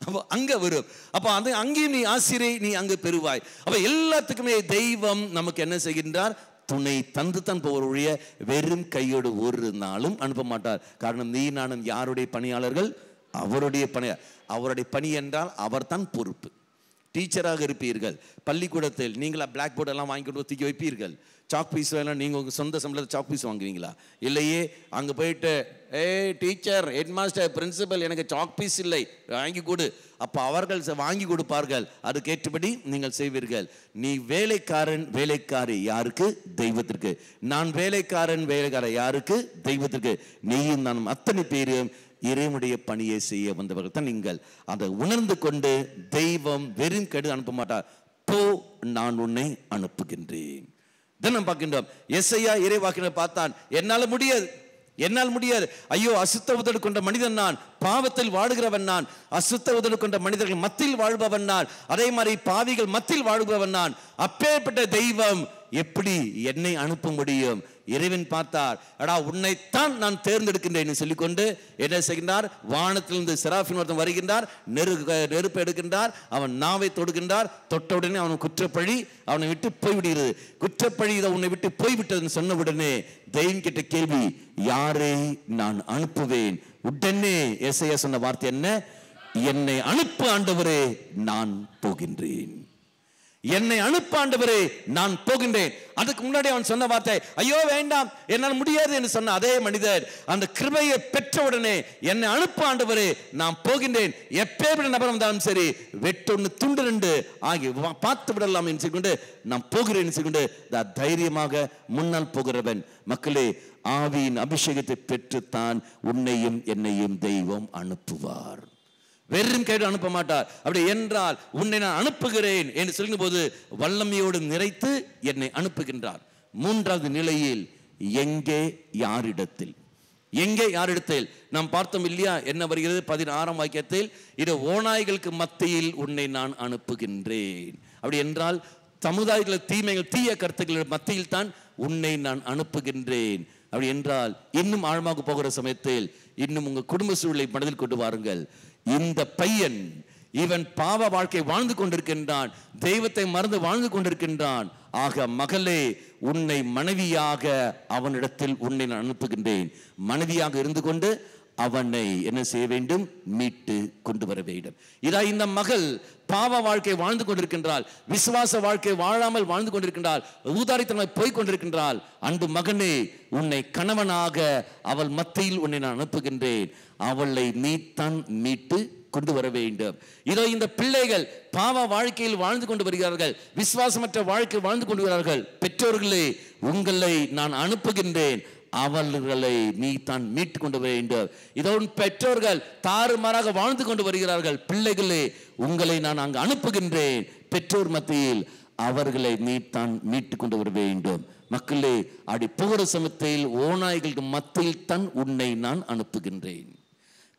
அப்போ அங்க வரும். அப்ப அந்த அங்கேயும் நீ ஆசிரியை நீ அங்கு பெறுவாய். அப்ப எல்லாத்துக்குமே தெய்வம் நமக்கு என்ன செய்கின்றார்? துணை தந்து தான் போவருடைய வெறும் கையோடு ஒரு நாளும் அனுப்ப மாட்டார். காரணம், நீ நானும் யாருடைய பணியாளர்கள்? அவருடைய பணி. அவருடைய பணி என்றால் அவர் தான் பொறுப்பு. டீச்சராக இருப்பீர்கள், பள்ளிக்கூடத்தில் நீங்களா பிளாக் போர்டு எல்லாம் வாங்கி கொண்டு தூக்கி வைப்பீர்கள். சாக் பீஸ் வேணாம், நீங்கள் உங்கள் சொந்த சம்பளத்தில் சாக் பீஸ் வாங்குவீங்களா? இல்லையே, அங்கே போயிட்டு டீச்சர், ஹெட் மாஸ்டர், பிரின்சிபல் எனக்கு சாக் பீஸ் இல்லை வாங்கி கொடு. அப்போ அவர்கள் வாங்கி கொடுப்பார்கள், அதுக்கேற்றபடி நீங்கள் செய்வீர்கள். நீ வேலைக்காரன் வேலைக்காரி யாருக்கு? தெய்வத்திற்கு. நான் வேலைக்காரன் வேலைக்கார யாருக்கு? தெய்வத்திற்கு. நீயும் நானும் அத்தனை பேரும் இறைவனுடைய பணியை செய்ய வந்தவர்கள் தான் நீங்கள். அதை உணர்ந்து கொண்டு தெய்வம் வெறும் கெடு அனுப்ப மாட்டார். போ, நான் உன்னை அனுப்புகின்றேன். தினம் பார்க்கின்றோம். எஸ்ஐயா இறைவாக்கினர் பார்த்தான், என்னால் முடியாது, என்னால் முடியாது. ஐயோ, அசுத்த உதடு கொண்ட மனிதன் நான், பாவத்தில் வாழுகிறவன் நான், அசுத்த உதடு கொண்ட மனிதர்கள் மத்தியில் வாழ்பவன் நான், அதே மாதிரி பாவிகள் மத்தியில் வாழ்பவன் நான். அப்பேற்பட்ட தெய்வம் எப்படி என்னை அனுப்ப முடியும்? இறைவன் பார்த்தார், அடா உன்னைத்தான் நான் தேர்ந்தெடுக்கின்றேன் சொல்லிக்கொண்டு என்ன செய்கின்றார்? வானத்திலிருந்து செராஃபின் ஒருத்தன் வருகின்றார், நெருப்பு எடுக்கின்றார், அவன் நாவை தொடுகின்றார். தொட்டவுடனே அவன் குற்றப்பழி அவனை விட்டு போய்விடுகிறது. குற்றப்பழி இதை உன்னை விட்டு போய்விட்டதுன்னு சொன்ன உடனே தெய்வம் கிட்ட கேள்வி, யாரை நான் அனுப்புவேன்? உடனே எஸ்ஐயா சொன்ன வார்த்தை என்ன? என்னை அனுப்பு ஆண்டவரே, நான் போகின்றேன். என்னை அனுப்ப ஆண்டவரே, நான் போகின்றேன். அதுக்கு முன்னாடி அவன் சொன்ன வார்த்தை, ஐயோ வேண்டாம், என்னால் முடியாது என்று சொன்ன அதே மனிதர் அந்த கிருபையை பெற்றவுடனே என்னை அனுப்ப ஆண்டவரே, நான் போகின்றேன். எப்பேற்பட்ட நபர் வந்தாலும் சரி, வெட்டொன்னு துண்டு 2 ஆகி பார்த்து விடலாம் என்று சொல்லிக்கொண்டு நான் போகிறேன் என்று சொல்லிக்கொண்டு தைரியமாக முன்னால் போகிறவன். மக்களே, ஆவியின் அபிஷேகத்தை பெற்றுத்தான் உன்னையும் என்னையும் தெய்வம் அனுப்புவார். வெறும் கைடு அனுப்ப மாட்டார். அப்படி என்றால் உன்னை நான் அனுப்புகிறேன் என்று சொல்லும் போது வல்லமையோடு நிறைத்து என்னை அனுப்புகின்றார். 3வது நிலையில் எங்கே யாரிடத்தில்? எங்கே யாரிடத்தில் நாம் பார்த்தோம் இல்லையா? என்ன வருகிறது 16ஆம் வாக்கியத்தில்? இது ஓநாய்களுக்கு மத்தியில் உன்னை நான் அனுப்புகின்றேன். அப்படி என்றால் சமுதாயத்தில் தீமைகள் தீய கருத்துக்கள் மத்தியில் தான் உன்னை நான் அனுப்புகின்றேன். அப்படி என்றால் இன்னும் ஆழமாக போகிற சமயத்தில் இன்னும் உங்க குடும்ப சூழலை மனதில் கொண்டு வாருங்கள். இந்த பையன் இவன் பாவ வாழ்க்கை வாழ்ந்து கொண்டிருக்கின்றான், தெய்வத்தை மறந்து வாழ்ந்து கொண்டிருக்கின்றான். ஆக மகளே, உன்னை மனைவியாக அவனிடத்தில் உன்னை நான் அனுப்புகின்றேன். மனைவியாக இருந்து கொண்டு அவனை என்ன செய்ய வேண்டும்? மீட்டு கொண்டு வர வேண்டும். இதா இந்த மகள் பாவ வாழ்க்கை வாழ்ந்து கொண்டிருக்கின்றாள், விசுவாச வாழ்க்கை வாழாமல் வாழ்ந்து கொண்டிருக்கின்றாள், ஊதாரித்தனமாய் போய் கொண்டிருக்கின்றாள். அன்பு மகனே, உன்னை கணவனாக அவள் மத்தியில் உன்னை நான் அனுப்புகின்றேன். அவளை நீத்தான் மீட்டு கொண்டு வர வேண்டும். இதோ இந்த பிள்ளைகள் பாவ வாழ்க்கையில் வாழ்ந்து கொண்டு வருகிறார்கள், விசுவாசமற்ற வாழ்க்கை வாழ்ந்து கொண்டு வருகிறார்கள். பெற்றோர்களே, உங்களை நான் அனுப்புகின்றேன், அவர்களை நீ தான் மீட்டு கொண்டு வர வேண்டும். இதோ பெற்றோர்கள் தாறுமாறாக வாழ்ந்து கொண்டு வருகிறார்கள். பிள்ளைகளே, உங்களை நான் அங்கு அனுப்புகின்றேன். பெற்றோர் மத்தியில் அவர்களை நீ தான் மீட்டு கொண்டு வர வேண்டும். மக்களே, அடி போகிற சமயத்தில் ஓநாய்களுக்கு மத்தியில் தான் உன்னை நான் அனுப்புகின்றேன்.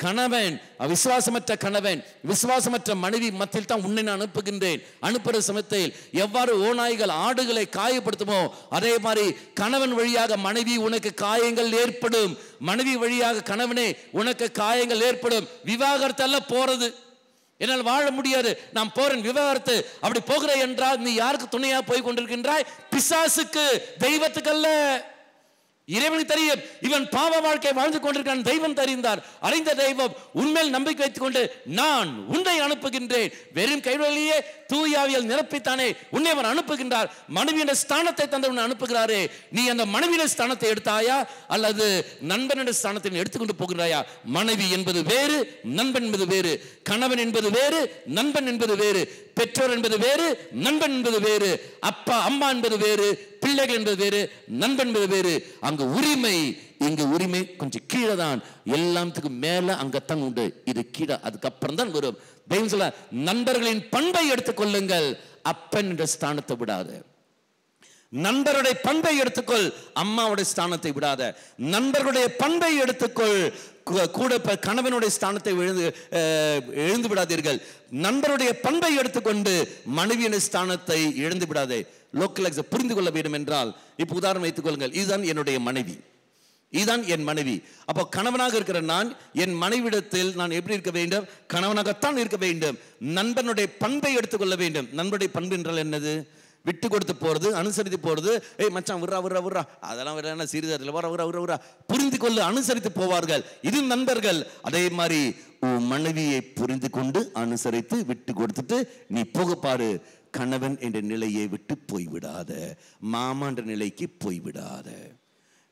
கணவன், விசுவாசமற்ற கணவன், விசுவாசமற்ற மனைவி மத்தியில் தான் உன்னை நான் அனுப்புகின்றேன். அனுப்புற சமயத்தில் எவ்வாறு ஓநாய்கள் ஆடுகளை காயப்படுத்துமோ அதே மாதிரி கணவன் வழியாக மனைவி உனக்கு காயங்கள் ஏற்படும், மனைவி வழியாக கணவனே உனக்கு காயங்கள் ஏற்படும். விவாகரத்து அல்ல போறது, என்னால் வாழ முடியாது, நான் போறேன் விவாகரத்து. அப்படி போகிற என்றால் நீ யாருக்கு துணையா போய் கொண்டிருக்கின்றாய்? பிசாசுக்கு, தெய்வத்துக்கு அல்ல. இறைவனுக்கு தெரியும் இவன் பாவ வாழ்க்கை வாழ்ந்து கொண்டிருக்கான். தெய்வம் தெரிந்தார். அறிந்த தெய்வம் உண்மையில் நம்பிக்கை வைத்துக் கொண்டு நான் உன்னை அனுப்புகின்றேன். வெறும் கைவழியே தூயாவியல் நிரப்பித்தானே உன்னை அவன் அனுப்புகின்றார். மனைவியின் ஸ்தானத்தை தந்து உன்னை அனுப்புகிறாரே, நீ அந்த மனைவியின் ஸ்தானத்தை எடுத்தாயா அல்லது நண்பனுடைய ஸ்தானத்தை எடுத்துக்கொண்டு போகிறாயா? மனைவி என்பது வேறு, நண்பன் என்பது வேறு. கணவன் என்பது வேறு, நண்பன் என்பது வேறு. பெற்றோர் என்பது வேறு, நண்பன் என்பது வேறு. அப்பா அம்மா என்பது வேறு, பிள்ளைகள் என்பது வேறு, நண்பன் என்பது வேறு. அங்கு உரிமை, இங்கு உரிமை கொஞ்சம் கீழே தான். எல்லாத்துக்கும் மேல அங்கத்தான் உண்டு, இது கீழே, அதுக்கப்புறம் தான் வரும். தெய்வம் சொல்ல, நண்பர்களின் பண்பை எடுத்துக்கொள்ளுங்கள், அப்பன் என்ற ஸ்தானத்தை விடாத. நண்பருடைய பண்பை எடுத்துக்கொள், அம்மாவுடைய ஸ்தானத்தை விடாத. நண்பர்களுடைய பண்பை எடுத்துக்கொள், கூட கணவனுடைய ஸ்தானத்தை எழுந்து விடாதீர்கள். நண்பருடைய பண்பை எடுத்துக்கொண்டு மனைவியின் ஸ்தானத்தை எழுந்து விடாதே. லோக்கல் புரிந்து கொள்ள வேண்டும் என்றால், இப்ப உதாரணம் வைத்துக் கொள்ளுங்கள். இதுதான் என்னுடைய மனைவி, இதுதான் என் மனைவி. அப்போ கணவனாக இருக்கிற நான் என் மனைவிடத்தில் நான் எப்படி இருக்க வேண்டும்? கணவனாகத்தான் இருக்க வேண்டும். நண்பனுடைய பண்பை எடுத்துக்கொள்ள வேண்டும். நண்பனுடைய பண்பு என்றால் என்னது? விட்டு கொடுத்து போறது, அனுசரித்து போறது. ஏய் மச்சான் விட்றா விட்றா விட்றா, அதெல்லாம் விட சிறிதத்தில் வர வர வர புரிந்து கொண்டு அனுசரித்து போவார்கள். இது நண்பர்கள். அதே மாதிரி உன் மனைவியை புரிந்து கொண்டு அனுசரித்து விட்டு கொடுத்துட்டு நீ போக பாரு. கணவன் என்ற நிலையை விட்டு போய்விடாத, மாமா என்ற நிலைக்கு போய்விடாத.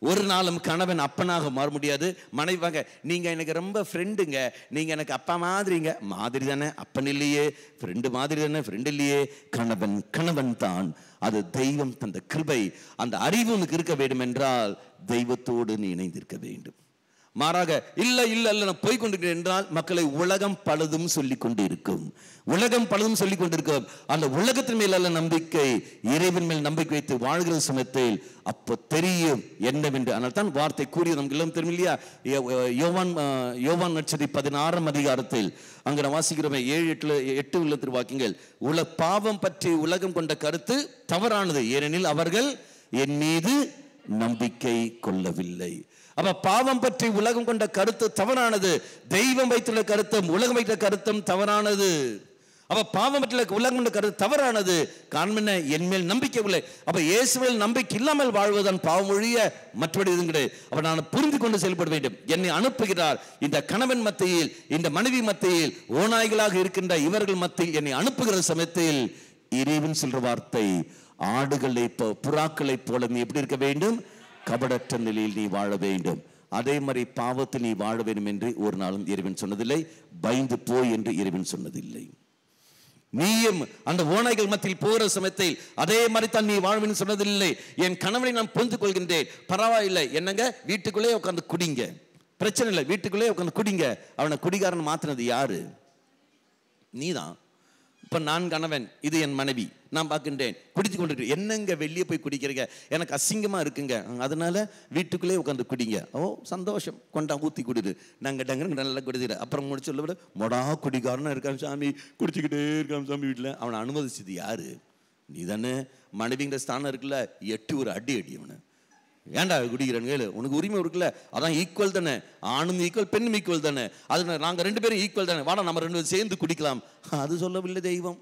ஒரு நாளும் கணவன் அப்பனாக மாற முடியாது. மனைவிவாங்க, நீங்க எனக்கு ரொம்ப ஃப்ரெண்டுங்க, நீங்க எனக்கு அப்பா மாதிரிங்க. மாதிரி தானே, அப்பன் இல்லையே. ஃப்ரெண்டு மாதிரி தானே, ஃப்ரெண்டு இல்லையே. கணவன் கணவன் தான். அது தெய்வம் தந்த கிருபை. அந்த அறிவு உனக்கு இருக்க வேண்டும் என்றால் தெய்வத்தோடு நீ இணைந்திருக்க வேண்டும். மாறாக இல்ல இல்ல இல்ல நான் போய் கொண்டிருக்கிறேன் என்றால் மக்களை உலகம் பலதும் சொல்லிக் கொண்டு இருக்கும். உலகம் பலதும் சொல்லிக் கொண்டிருக்கும். அந்த உலகத்தின் மேல் அல்ல நம்பிக்கை, இறைவன் மேல் நம்பிக்கை வைத்து வாழ்கிற சமயத்தில் அப்போ தெரியும் என்னவென்று. ஆனால் தான் வார்த்தை கூறிய நமக்கு எல்லாம் தெரியும் இல்லையா? யோவான் நற்செய்தி 16ஆம் அதிகாரத்தில் அங்க நான் வாசிக்கிறோமே 7-8 உள்ள திருவாக்கியங்கள். பாவம் பற்றி உலகம் கொண்ட கருத்து தவறானது, ஏனெனில் அவர்கள் என் மீது நம்பிக்கை கொள்ளவில்லை. அப்ப பாவம் பற்றி உலகம் கொண்ட கருத்து தவறானது. தெய்வம் வைத்துள்ள கருத்தும் உலகம் வைத்துள்ள கருத்தும் தவறானது. அப்ப பாவம் பற்றி உலகம் கொண்ட கருத்து தவறானது. காரணம் என்ன? என் மேல் நம்பிக்கை இல்லை. அப்ப இயேசுவில் நம்பிக்கை இல்லாமல் வாழ்வதுதான் பாவம் ஒழிய மற்றபடி எதுவும் கிடையாது. அப்ப நான் புரிந்து கொண்டு செயல்பட வேண்டும். என்னை அனுப்புகிறார். இந்த கணவன் மத்தியில், இந்த மனைவி மத்தியில், ஓநாய்களாக இருக்கின்ற இவர்கள் மத்தியில் என்னை அனுப்புகிற சமயத்தில் இறைவன் சொல்ற வார்த்தை, ஆடுகளை புறாக்களை போல நீ எப்படி இருக்க வேண்டும்? கபடற்ற நிலையில் நீ வாழ வேண்டும். அதே மாதிரி பாவத்தில் நீ வாழ வேண்டும் என்று ஒரு நாளும் இறைவன் சொன்னதில்லை. பயந்து போய் என்று இறைவன் சொன்னதில்லை. நீயும் அந்த ஓநாய்கள் மத்தியில் போகிற சமயத்தில் அதே மாதிரி தான் நீ வாழ வேண்டும் சொன்னதில்லை. என் கணவனை நான் புரிந்து கொள்கின்றேன், பரவாயில்லை, என்னங்க வீட்டுக்குள்ளே உட்காந்து குடிங்க, பிரச்சனை இல்லை, வீட்டுக்குள்ளே உட்காந்து குடிங்க. அவனை குடிகாரன் மாத்தினது யாரு? நீதான். இப்ப நான் கணவன், இது என் மனைவி, நான் பார்க்கின்றேன் குடித்து கொண்டு, என்னங்க வெளியே போய் குடிக்கிறீங்க, எனக்கு அசிங்கமா இருக்குங்க, அதனால வீட்டுக்குள்ளே உட்காந்து குடிங்க. ஓ சந்தோஷம், கொண்டா ஊத்தி குடிடு, நாங்க டங்கு நல்லா குடிச்சிட. அப்புறம் முடிச்சு சொல்ல விட மொடா குடிக்காரனா இருக்கான் சாமி, குடிச்சுக்கிட்டே இருக்கான் சாமி வீட்டில். அவனை அனுமதிச்சது யாரு? நீ தானே. மனைவிங்கிற ஸ்தானம் இருக்குல்ல, 8 ஒரு அடி அவனை. ஏன்டா குடிக்கிறேன்னு உனக்கு உரிமை இருக்குல்ல, அதான் ஈக்குவல் தானே, ஆணும் ஈக்குவல் பெண்ணும் ஈக்குவல் தானே, அது நாங்கள் 2 பேரும் ஈக்குவல் தானே, வாடா நம்ம 2 பேரும் சேர்ந்து குடிக்கலாம். அது சொல்லவில்லை தெய்வம்.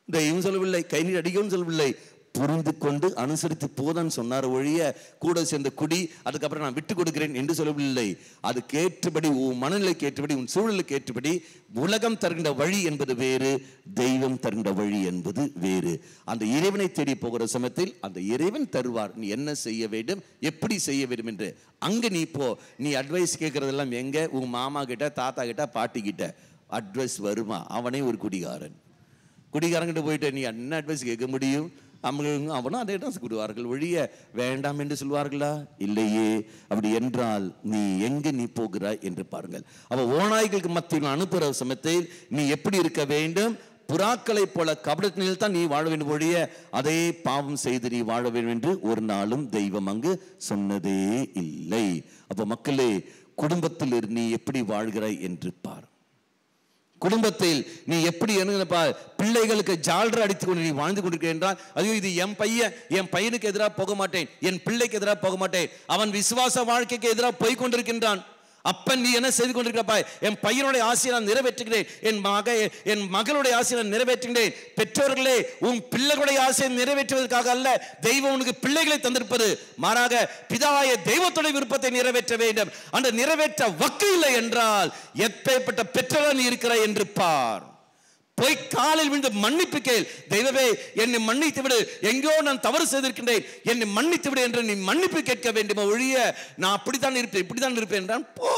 தெய்வம் சொல்லவில்லை, கை நீர் அடிக்கவும் சொல்லவில்லை. புரிந்து கொண்டு அனுசரித்து போதான் சொன்னார் ஒழிய கூட சேர்ந்த குடி அதுக்கப்புறம் நான் விட்டு கொடுக்கிறேன் என்று சொல்லவில்லை. அதுக்கு ஏற்றபடி உன் மனநிலைக்கு ஏற்றபடி உன் சூழலுக்கு ஏற்றபடி உலகம் தருகின்ற வழி என்பது வேறு, தெய்வம் தருகின்ற வழி என்பது வேறு. அந்த இறைவனை தேடி போகிற சமயத்தில் அந்த இறைவன் தருவார் நீ என்ன செய்ய வேண்டும், எப்படி செய்ய வேண்டும் என்று. அங்க நீ போ. நீ அட்வைஸ் கேட்கறதெல்லாம் எங்க? உன் மாமா கிட்ட, தாத்தா கிட்ட, பாட்டி கிட்ட அட்வைஸ் வருமா? அவனே ஒரு குடிகாரன். குடிகாரங்கிட்ட போயிட்டு நீ என்ன அட்வைஸ் கேட்க முடியும்? அவனும் அதே தான் கூடுவார்கள் ஒழிய வேண்டாம் என்று சொல்வார்களா? இல்லையே. அப்படி என்றால் நீ எங்கு நீ போகிறாய் என்று பாருங்கள். அவ ஓநாய்களுக்கு மத்தியில் அனுப்புகிற சமயத்தில் நீ எப்படி இருக்க வேண்டும்? புறாக்களை போல கபடத்தினில் தான் நீ வாழ வேண்டும் ஒழிய அதே பாவம் செய்து நீ வாழ வேண்டும் என்று ஒரு நாளும் தெய்வம் அங்கு சொன்னதே இல்லை. அப்ப மக்களே, குடும்பத்தில் நீ எப்படி வாழ்கிறாய் என்று பார். குடும்பத்தில் நீ எப்படி பிள்ளைகளுக்கு ஜால்ரா அடித்துக் கொண்டு நீ வாழ்ந்து கொண்டிருக்கிறேன் என்றால், ஐயோ இது என் பையன், என் பையனுக்கு எதிராக போக மாட்டேன், என் பிள்ளைக்கு எதிராக போக மாட்டேன், அவன் விசுவாச வாழ்க்கைக்கு எதிராக போய் கொண்டிருக்கின்றான், அப்பன் நீ என்ன செய்து கொண்டிருக்கிறப்பா? என் பையனுடைய ஆசையை நான் நிறைவேற்றுகிறேன், என் மகளுடைய ஆசையை நான் நிறைவேற்றுகிறேன். பெற்றோர்களே, உன் பிள்ளைகளுடைய ஆசையை நிறைவேற்றுவதற்காக அல்ல தெய்வம் உனக்கு பிள்ளைகளை தந்திருப்பது. மாறாக பிதாவாய தெய்வத்துடைய விருப்பத்தை நிறைவேற்ற வேண்டும். அந்த நிறைவேற்ற வக்கு இல்லை என்றால் எப்பேற்பட்ட பெற்றோர் நீ இருக்கிறாய் என்று பார். போய் காலில் விழுந்து மன்னிப்பு கேள். தெய்வமே, என்னை மன்னித்து விடு, எங்கோ நான் தவறு செய்திருக்கின்றேன், என்னை மன்னித்து விடு என்று நீ மன்னிப்பு கேட்க வேண்டுமா ஒழிய நான் அப்படித்தான் இருப்பேன் இப்படித்தான் இருப்பேன் என்றான் போ.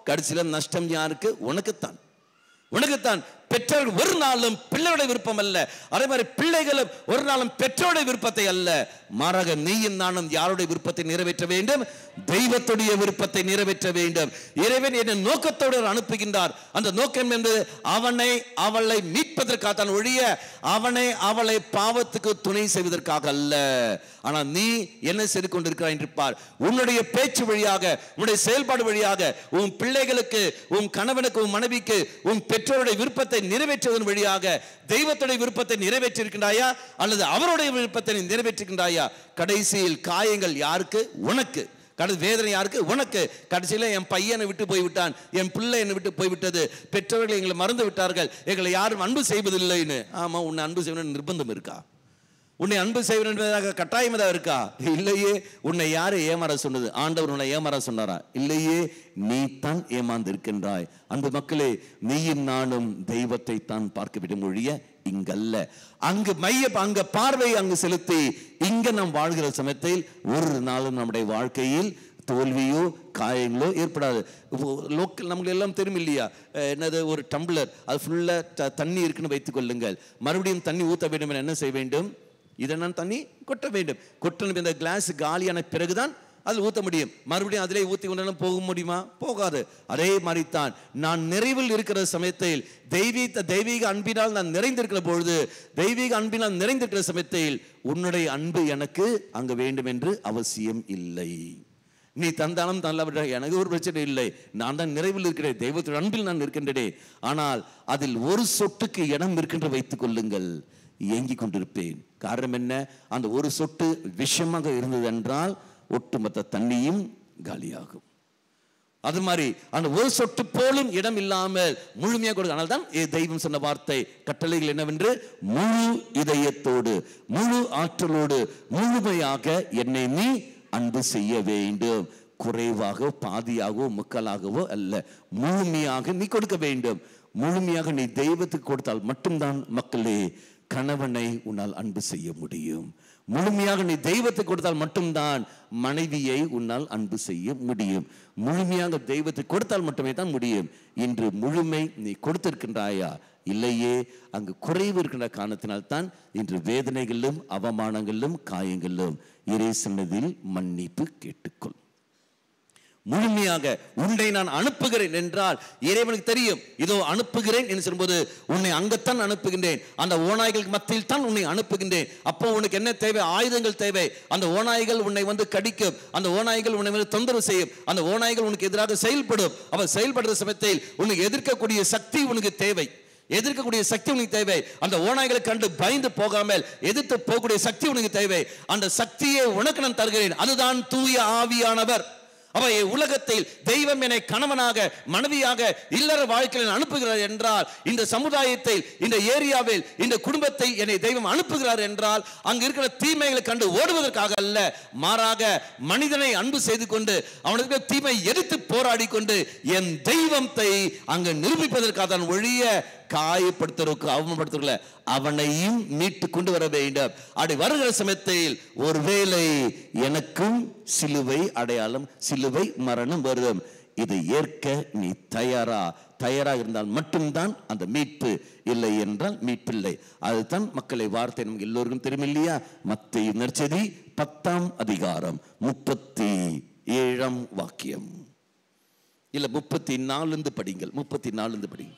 கடைசியில் நஷ்டம் யாருக்கு? உனக்குத்தான். பெற்றோர்கள் ஒரு நாளும் பிள்ளையுடைய விருப்பம் அல்ல, அதே மாதிரி பிள்ளைகளும் ஒரு நாளும் பெற்றோருடைய விருப்பத்தை அல்ல. மாறாக நீயும் நானும் யாருடைய விருப்பத்தை நிறைவேற்ற வேண்டும்? தெய்வத்துடைய விருப்பத்தை நிறைவேற்ற வேண்டும். இறைவன் என்னை நோக்கத்தோடு அனுப்புகின்றார். அந்த நோக்கம் என்பது அவனை அவளை மீட்பதற்காக ஒழிய அவனை அவளை பாவத்துக்கு துணை செய்வதற்காக அல்ல. ஆனால் நீ என்ன செய்து கொண்டிருக்கிறாய் என்று பார். உன்னுடைய பேச்சு வழியாக, உன்னுடைய செயல்பாடு வழியாக உன் பிள்ளைகளுக்கு, உன் கணவனுக்கு, உன் மனைவிக்கு உன் பெற்றோருடைய விருப்பத்தை நிறைவேற்றுவதன் வழியாக தெய்வத்துடைய விருப்பத்தை நிறைவேற்றிருக்கின்றாயா அல்லது அவருடைய விருப்பத்தை நிறைவேற்றுகின்றாயா? கடைசியில் காயங்கள் யாருக்கு? உனக்கு. கடைசி வேதனை யாருக்கு? உனக்கு. கடைசியில் என் பையனை விட்டு போய்விட்டான், என் பிள்ளை என்னை விட்டு போய்விட்டது, பெற்றோர்கள் எங்களை மறந்து விட்டார்கள், எங்களை யாரும் அன்பு செய்வதில்லைன்னு. ஆமா, உன்னை அன்பு செய்யணும்னு நிர்பந்தம் இருக்கா? உன்னை அன்பு செய்வது என்பதாக கட்டாயம் தான் இருக்கா? இல்லையே. உன்னை யாரு ஏமாற சொன்னது? ஆண்டவர் உன்னை ஏமாற சொன்னாரா? இல்லையே. நீ தான் ஏமாந்து இருக்கின்றாய். அன்பு மக்களே, நீயும் நானும் தெய்வத்தை தான் பார்க்க விடும் ஒழிய இங்கல்ல. அங்க பார்வை அங்கு செலுத்தி இங்க நாம் வாழ்கிற சமயத்தில் ஒரு நாளும் நம்முடைய வாழ்க்கையில் தோல்வியோ காயங்களோ ஏற்படாது. லோக்கல் நமக்கு எல்லாம் தெரியும் இல்லையா? என்னது, ஒரு டம்ளர் அது ஃபுல்லா தண்ணி இருக்குன்னு வைத்துக் கொள்ளுங்கள். மறுபடியும் தண்ணி ஊற்ற வேண்டும் என என்ன செய்ய வேண்டும்? இதை நான் தண்ணி கொட்ட வேண்டும். கொட்டணும். இந்த கிளாஸ் காலியான பிறகுதான் அதில் ஊற்ற முடியும். மறுபடியும் அதிலே ஊற்றி கொண்டாலும் போக முடியுமா? போகாது. அதே மாதிரி தான் நான் நிறைவில் இருக்கிற சமயத்தில் தெய்வீக அன்பினால் நான் நிறைந்திருக்கிற பொழுது, தெய்வீக அன்பினால் நிறைந்திருக்கிற சமயத்தில் உன்னுடைய அன்பு எனக்கு அங்கு வேண்டும் என்று அவசியம் இல்லை. நீ தந்தாலும் தள்ள எனக்கு ஒரு பிரச்சனை இல்லை. நான் தான் நிறைவில் இருக்கிறேன், தெய்வத்தின் அன்பில் நான் இருக்கின்றேன். ஆனால் அதில் ஒரு சொட்டுக்கு இடம் இருக்கின்ற வைத்துக் கொள்ளுங்கள், ஏங்கிக் கொண்டிருப்பேன். காரணம் என்ன? அந்த ஒரு சொட்டு விஷமாக இருந்தது என்றால் ஒட்டுமொத்த தண்ணியும் காலியாகும். அது மாதிரி அந்த ஒரு சொட்டு போலும் இடம் இல்லாமல் முழுமையாக கொடுக்க. ஆனால் தான் தெய்வம் சொன்ன வார்த்தை, கட்டளைகள் என்னவென்று, முழு இதயத்தோடு, முழு ஆற்றலோடு, முழுமையாக என்னை நீ அன்பு செய்ய வேண்டும். குறைவாக, பாதியாகவோ, முக்காலாகவோ அல்ல, முழுமையாக நீ கொடுக்க வேண்டும். முழுமையாக நீ தெய்வத்துக்கு கொடுத்தால் மட்டும்தான் மக்களே கணவனை உன்னால் அன்பு செய்ய முடியும். முழுமையாக நீ தெய்வத்துக்கு கொடுத்தால் மட்டும்தான் மனைவியை உன்னால் அன்பு செய்ய முடியும். முழுமையாக தெய்வத்துக்கு கொடுத்தால் மட்டுமே தான் முடியும். இன்று முழுமை நீ கொடுத்திருக்கின்றாயா? இல்லையே. அங்கு குறைவு இருக்கின்ற காரணத்தினால்தான் இன்று வேதனைகளிலும் அவமானங்களிலும் காயங்களிலும் இறை சன்னதியில் மன்னிப்பு கேட்டுக்கொள். முழுமையாக உன்னை நான் அனுப்புகிறேன் என்றால் இறைவனுக்கு தெரியும். இதோ அனுப்புகிறேன் என்று சொல்லும்போது உன்னை அங்கத்தான் அனுப்புகின்றேன், அந்த ஓநாய்களுக்கு மத்தியில் தான் உன்னை அனுப்புகின்றேன். அப்போ உனக்கு என்ன தேவை? ஆயுதங்கள் தேவை. அந்த ஓநாய்கள் உன்னை வந்து கடிக்கும், அந்த ஓநாய்கள் உன்னை வந்து தொந்தரவு செய்யும், அந்த ஓநாய்கள் உனக்கு எதிராக செயல்படும். அவ செயல்படுற சமயத்தில் உனக்கு எதிர்க்கக்கூடிய சக்தி உனக்கு தேவை. எதிர்க்கக்கூடிய சக்தி உனக்கு தேவை. அந்த ஓநாய்களை கண்டு பயந்து போகாமல் எதிர்த்து போகக்கூடிய சக்தி உனக்கு தேவை. அந்த சக்தியை உனக்கு நான் தருகிறேன். அதுதான் தூய ஆவியானவர். அவை உலகத்தில் தெய்வம் என்னை கணவனாக, மனைவியாக, இல்லற வாழ்க்கையில் அனுப்புகிறார் என்றால், இந்த சமுதாயத்தில், இந்த ஏரியாவில், இந்த குடும்பத்தை என்னை தெய்வம் அனுப்புகிறார் என்றால் அங்கு இருக்கிற தீமைகளை கண்டு ஓடுவதற்காக அல்ல, மாறாக மனிதனை அன்பு செய்து கொண்டு அவனுக்கு தீமை எதிர்த்து போராடி கொண்டு என் தெய்வத்தை அங்கு நிரூபிப்பதற்காக தான் ஒழிய காயப்படுத்துவதற்கு, அவமானப்படுத்துவதற்கு அவனையும் மீட்டு கொண்டு வர வேண்டும். அப்படி வருகிற சமயத்தில் ஒருவேளை எனக்கும் சிலுவை அடையாளம், சிலுவை மரணம் வரும். இதை ஏற்க நீ தயாரா இருந்தால் மட்டும்தான் அந்த மீட்பு. இல்லை என்றால் மீட்பில்லை. அதுதான் மக்களை வார்த்தை நமக்கு எல்லோருக்கும் தெரியும் இல்லையா? மத்தேயு நற்செய்தி 10ஆம் அதிகாரம் 37ஆம் வாக்கியம். இல்ல 34 படிங்கள், 34 படிங்க.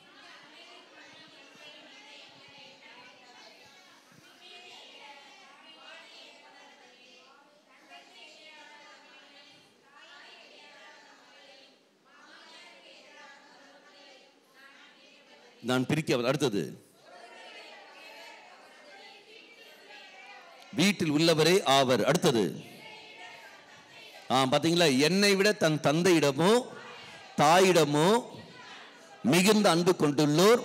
நான் பிரிக்க அடுத்தது, வீட்டில் உள்ளவரே ஆவர். அடுத்தது பாத்தீங்களா? என்னை விட தன் தந்தையிடமோ தாயிடமோ மிகுந்த அன்பு கொண்டுள்ளோர்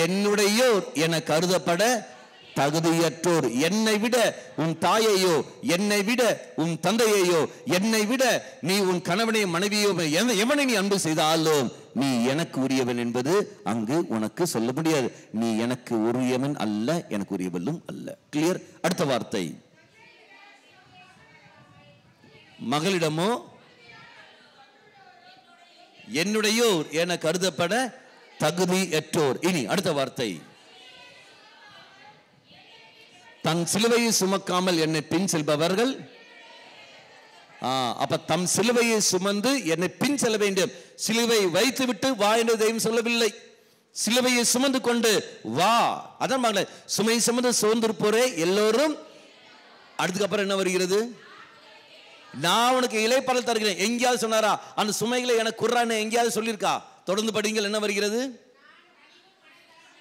என்னுடையோர் என கருதப்பட தகுதியற்றோர். என்னை விட உன் தாயையோ, என்னை விட உன் தந்தையையோ, என்னை விட நீ உன் கணவனையும் மனைவியோ எவனை நீ அன்பு செய்தாலும் நீ எனக்கு உரியவன் என்பது அங்கு உனக்கு சொல்ல முடியாது. நீ எனக்கு உரியவன் அல்ல, எனக்கு உரியவனும் அல்ல. கிளியர்? அடுத்த வார்த்தை, மகளிடமோ என்னுடையோர் என கருதப்பட தகுதியற்றோர். இனி அடுத்த வார்த்தை, தன் சிலுவையை சுமக்காமல் என்னை பின் செல்பவர்கள். அப்ப தம் சிலுவையை சுமந்து என்னை பின் செல்ல வேண்டும். சிலுவை வைத்து விட்டு வா என்று தெய்வம் சொல்லவில்லை. சிலுவையை சுமந்து கொண்டு வா. அதான் மகளே, சுமை சுமந்து சோர்ந்திருப்போரே எல்லோரும். அதுக்கப்புறம் என்ன வருகிறது? நான் உனக்கு இளைப்பாறல் தருகிறேன். எங்கேயாவது சொன்னாரா? அந்த சுமைகளை எனக்கு குர்ரான்னு எங்கேயாவது சொல்லியிருக்கா? தொடர்ந்து படிங்கள். என்ன வருகிறது?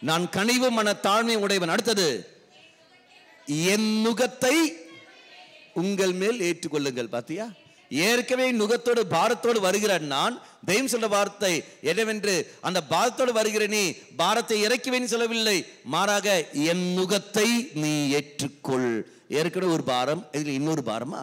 நான் கனிவு மன தாழ்மை உடையவன். அடுத்தது, என் நுகத்தை உங்கள் மேல் ஏற்றுக்கொள்ளுங்கள். பாத்தியா, ஏற்கனவே நுகத்தோடு பாரத்தோடு வருகிற நான், தெய்வம் சொல்ற வார்த்தை என்னவென்று, அந்த பாரத்தோடு வருகிற நீ பாரத்தை இறக்குவேன்னு சொல்லவில்லை. மாறாக என் நுகத்தை நீ ஏற்றுக்கொள். ஏற்கனவே ஒரு பாரம், இதுல இன்னொரு பாரமா?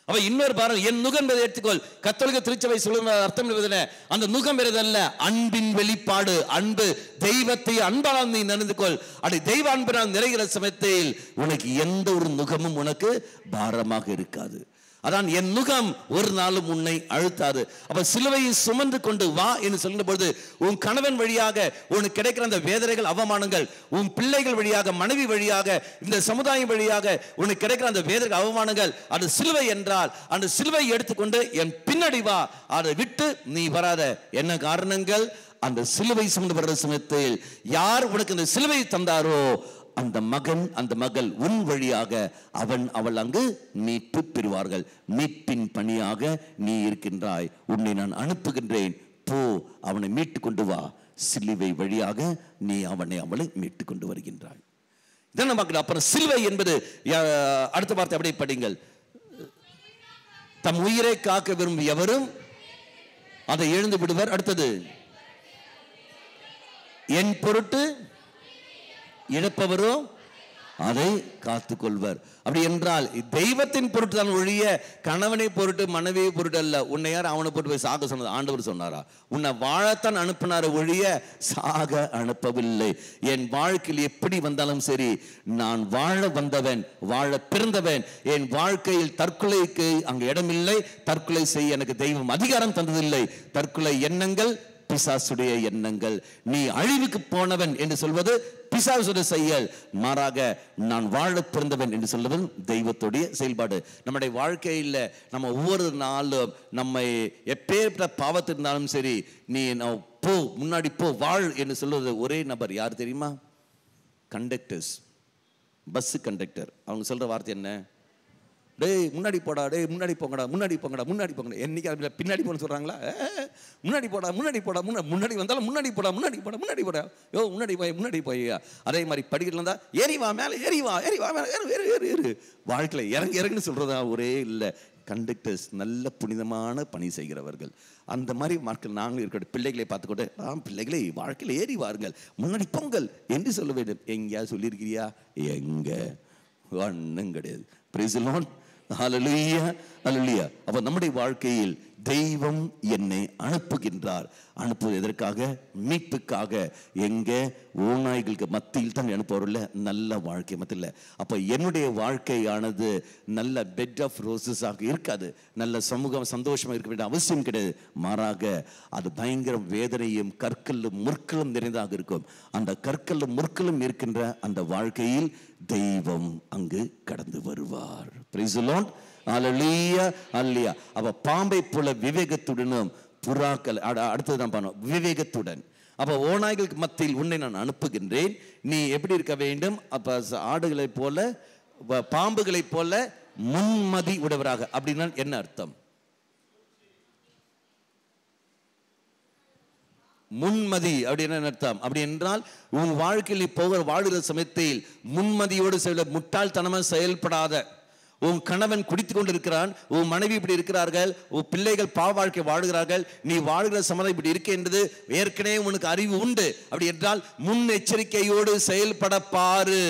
அவ இன்னொரு பாரம், என் நுகம் என்பதை எடுத்துக்கொள். கத்தோலிக்க திருச்சபை சொல்லுற அர்த்தம் என்பது அந்த நுகம் என்பதல்ல, அன்பின் வெளிப்பாடு. அன்பு, தெய்வத்தை அன்பால் நீ நடந்து கொள். அப்படி தெய்வ அன்பினால் நிறைகிற சமயத்தில் உனக்கு எந்த ஒரு நுகமும் உனக்கு பாரமாக இருக்காது. அதான் என் நுகம் ஒரு நாளும் உன்னை அழுத்தாது. அப்ப சிலுவையை சுமந்து கொண்டு வா என்று சொல்லும் பொழுது, உன் கணவன் வழியாக உனக்கு கிடைக்கிற அந்த வேதனைகள், அவமானங்கள், உன் பிள்ளைகள் வழியாக, மனைவி வழியாக, இந்த சமுதாயம் வழியாக உனக்கு கிடைக்கிற அந்த வேதனைகள், அவமானங்கள், அது சிலுவை என்றால் அந்த சிலுவை எடுத்துக்கொண்டு என் பின்னாடி வா. அதை விட்டு நீ வராத. என்ன காரணங்கள்? அந்த சிலுவை சுமந்து வர்ற சமயத்தில் யார் உனக்கு அந்த சிலுவை தந்தாரோ அந்த மகன், அந்த மகள் உன் வழியாக அவன் அவள் அங்கு மீட்பு பெறுவார்கள். மீட்பின் பணியாக நீ இருக்கின்றாய். உன்னை நான் அனுப்புகின்றேன், போ அவனை மீட்டு கொண்டு வா. சிலுவை வழியாக நீ அவனை அவளை மீட்டு கொண்டு வருகின்றாய். இதான் நமக்கு. அப்புறம் சிலுவை என்பது அடுத்த வார்த்தை அப்படியே படிங்கள். தம் உயிரை காக்க விரும்பி எவரும் அதை எழுந்து விடுவர். அடுத்தது, என் பொருட்டு இழப்பவரோ அதை காத்துக்கொள்வர். அப்படி என்றால் தெய்வத்தின் பொருட்டு தான் ஒழிய கணவனை பொருட்டு மனைவியை பொருட்டு அல்ல. உன்னை யார் அவனை போட்டு போய் சாக சொன்னது? ஆண்டவர் சொன்னாரா? உன்னை வாழத்தான் அனுப்பினார ஒழிய சாக அனுப்பவில்லை. என் வாழ்க்கையில் எப்படி வந்தாலும் சரி, நான் வாழ வந்தவன், வாழ பிறந்தவன். என் வாழ்க்கையில் தற்கொலைக்கு அங்கு இடமில்லை. தற்கொலை செய்ய எனக்கு தெய்வம் அதிகாரம் தந்ததில்லை. தற்கொலை எண்ணங்கள் பிசாசுடைய எண்ணங்கள். நீ அழிவுக்கு போனவன் என்று சொல்வது பிசாசுடைய செயல். மாறாக நான் வாழ பிறந்தவன் என்று சொல்வது தெய்வத்துடைய செயல்பாடு. நம்முடைய வாழ்க்கையில் நம்ம ஒவ்வொரு நாளும் நம்மை எப்பேற்பட்ட பாவத்தில் இருந்தாலும் சரி, நீ போ, முன்னாடி போ, வாழ் என்று சொல்வது ஒரே நபர். யார் தெரியுமா? Conductors, bus conductor. அவங்க சொல்ற வார்த்தை என்ன? டேய் முன்னாடி போடா, டேய் முன்னாடி போங்கடா, முன்னாடி போங்கடா, முன்னாடி போங்கடா. என்னைக்கு பின்னாடி போன்னு சொல்றாங்களா? முன்னாடி போடா, முன்னாடி போடா, முன்னாடி வந்தாலும் முன்னாடி போடா, முன்னாடி போடா, முன்னாடி போடா, யோ முன்னாடி போய், முன்னாடி போய். அதே மாதிரி படிக்கல இருந்தா ஏறி வா, மேலே ஏறி வா, ஏறி வா, மேலே ஏறு, ஏறு, ஏறு, ஏறு. வாழ்க்கையில் இறங்கி இறங்குன்னு சொல்றதா ஒரே இல்லை. கண்டக்டர்ஸ் நல்ல புனிதமான பணி செய்கிறவர்கள். அந்த மாதிரி மக்கள் நாங்கள் இருக்கிற பிள்ளைகளை பார்த்துக்கொண்டு, பிள்ளைகளை வாழ்க்கையில் ஏறி வாருங்கள், முன்னாடி பொங்கல் என்று சொல்ல வேண்டும். எங்கேயாவது சொல்லியிருக்கிறியா? எங்க? ஒன்றும் கிடையாது. Praise the Lord. Hallelujah, hallelujah. அப்ப நம்முடைய வாழ்க்கையில் தெய்வம் என்னை அனுப்புகின்றார். அனுப்புவது எதற்காக? மீட்புக்காக. எங்க? ஓநாய்களுக்கு மத்தியில் தான் அனுப்புவதில்லை, நல்ல வாழ்க்கை மத்தியில். அப்போ என்னுடைய வாழ்க்கையானது நல்ல பெட் ஆஃப் ரோசஸ் ஆக இருக்காது. நல்ல சமூகம் சந்தோஷமாக இருக்க வேண்டிய அவசியம் கிடையாது. மாறாக அது பயங்கர வேதனையும் கற்களும் முற்களும் நிறைந்ததாக இருக்கும். அந்த கற்களும் முற்களும் இருக்கின்ற அந்த வாழ்க்கையில் தெய்வம் அங்கு கடந்து வருவார். Praise the Lord. Hallelujah, hallelujah. அப்ப பாம்பை போல விவேகத்துடனும் புறாக்கள், அடுத்தது நான் பண்ணோம், விவேகத்துடன். அப்ப ஓநாய்களுக்கு மத்தியில் உன்னை நான் அனுப்புகின்றேன். நீ எப்படி இருக்க வேண்டும்? அப்ப ஆடுகளை போல, பாம்புகளை போல முன்மதி உடையவராக. அப்படின்னா என்ன அர்த்தம்? முன்மதி அப்படின்னு அர்த்தம். அப்படி என்றால் உன் வாழ்க்கையில் போகிற வாழுகிற சமயத்தில் முன்மதியோடு முட்டாள்தனமாக செயல்படாத, உன் கணவன் குடித்து கொண்டிருக்கிறான், உன் மனைவி இப்படி இருக்கிறார்கள், உன் பிள்ளைகள் பாவ வாழ்க்கை வாழுகிறார்கள், நீ வாழ்கிற சம்மதம் இப்படி இருக்கு என்பது ஏற்கனவே உனக்கு அறிவு உண்டு. அப்படி என்றால் முன்னெச்சரிக்கையோடு செயல்பட பாரு.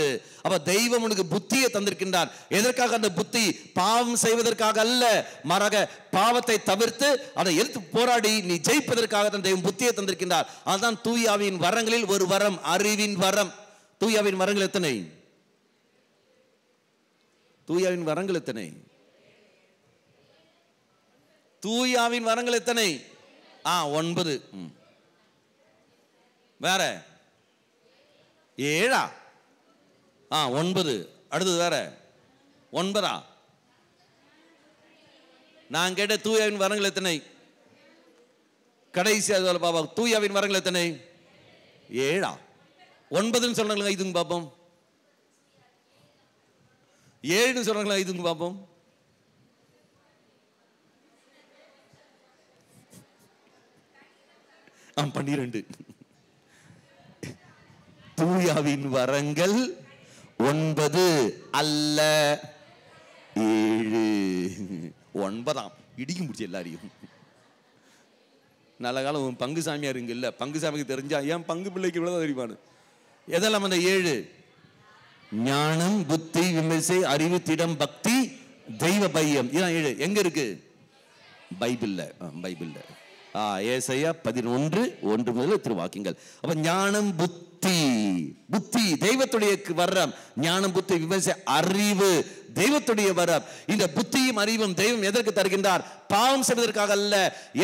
அப்ப தெய்வம் உனக்கு புத்தியை தந்திருக்கின்றார். எதற்காக அந்த புத்தி? பாவம் செய்வதற்காக அல்ல, மாறாக பாவத்தை தவிர்த்து அதை எதிர்த்து போராடி நீ ஜெயிப்பதற்காக தான் தெய்வம் புத்தியை தந்திருக்கின்றார். அதுதான் தூயாவின் வரங்களில் ஒரு வரம், அறிவின் வரம். தூயாவின் வரங்கள் எத்தனை? தூயாவின் வரங்கள் எத்தனை? தூயாவின் வரங்கள் எத்தனை? 9. வேற 7. 9. அடுத்தது வேற 9. நான் கேட்ட தூயாவின் வரங்கள் எத்தனை? கடைசியாக பாபா, தூயாவின் வரங்கள் எத்தனை? 7. 9 சொல்றாங்களா? இதுங்க பாப்போம். 7 சொல்றாங்களா? இதுங்க பாப்போம். ஆ, 12. தூயாவின் வரங்கள் 9 அல்ல 7. 9 இடிக்கும் முடிச்சு எல்லாரையும். நல்ல காலம் பங்கு சாமியா இருங்க. இல்ல பங்கு சாமிக்கு தெரிஞ்சா ஏன் பங்கு பிள்ளைக்கு இவ்வளவுதான் தெரியுமானு. எதெல்லாம் அந்த 7? ஞானம், புத்தி, விமர்சை, அறிவு, திடம், பக்தி, தெய்வ பையம். இதான் 7. எங்க இருக்கு? பைபிள்ல. பைபிள்ல ஏசாயா 11:1 முதல் திருவாக்கியங்கள். அப்ப ஞானம், புத்தி, புத்தி தெய்வத்துடைய வரம். ஞானம், புத்தி, விமர்சை, அறிவு தெய்வத்துடைய வரம். இந்த புத்தியும் அறிவும் தெய்வம் எதற்கு தருகின்றார்? பாவம் செய்வதற்காக அல்ல,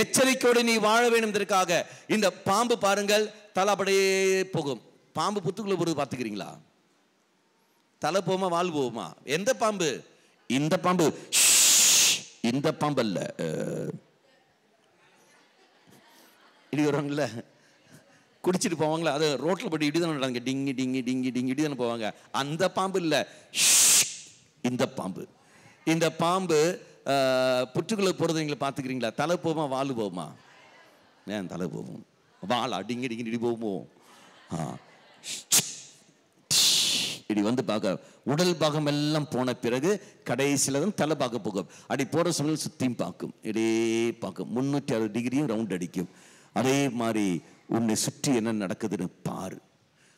எச்சரிக்கையோடு நீ வாழ வேண்டும் என்பதற்காக. இந்த பாம்பு பாருங்கள், தலப்படையே போகும். பாம்பு புத்துக்குள்ள போறது பார்த்துக்கிறீங்களா? தலை போமா, வால் போகுமா? எந்த பாம்பு? இந்த பாம்பு. இந்த பாம்பு அல்ல. இடி வருவாங்கல்ல, குடிச்சிட்டு போவாங்களா, அது ரோட்ல போட்டு இடிதானே நடங்க, டிங்கி டிங்கி டிங்கி டிங்கி இடிதானே போவாங்க. அந்த பாம்பு இல்ல, இந்த பாம்பு. இந்த பாம்பு புற்றுக்குள்ள போறது நீங்க பாத்துக்கிறீங்களா? தலை போமா, வால் போகுமா? ஏன் தலை போகும், வால் டிங்கி டிங்கி இடி போகும். இடி வந்து பார்க்க உடல் பாகம் எல்லாம் போன பிறகு கடைசியில தான் தலை பார்க்க போகும். அடி போற சமயம் சுத்தியும் பார்க்கும், இடே பார்க்கும், 360 டிகிரியும் ரவுண்ட் அடிக்கும். அதே மாதிரி உன்னை சுற்றி என்ன நடக்குதுன்னு பாரு,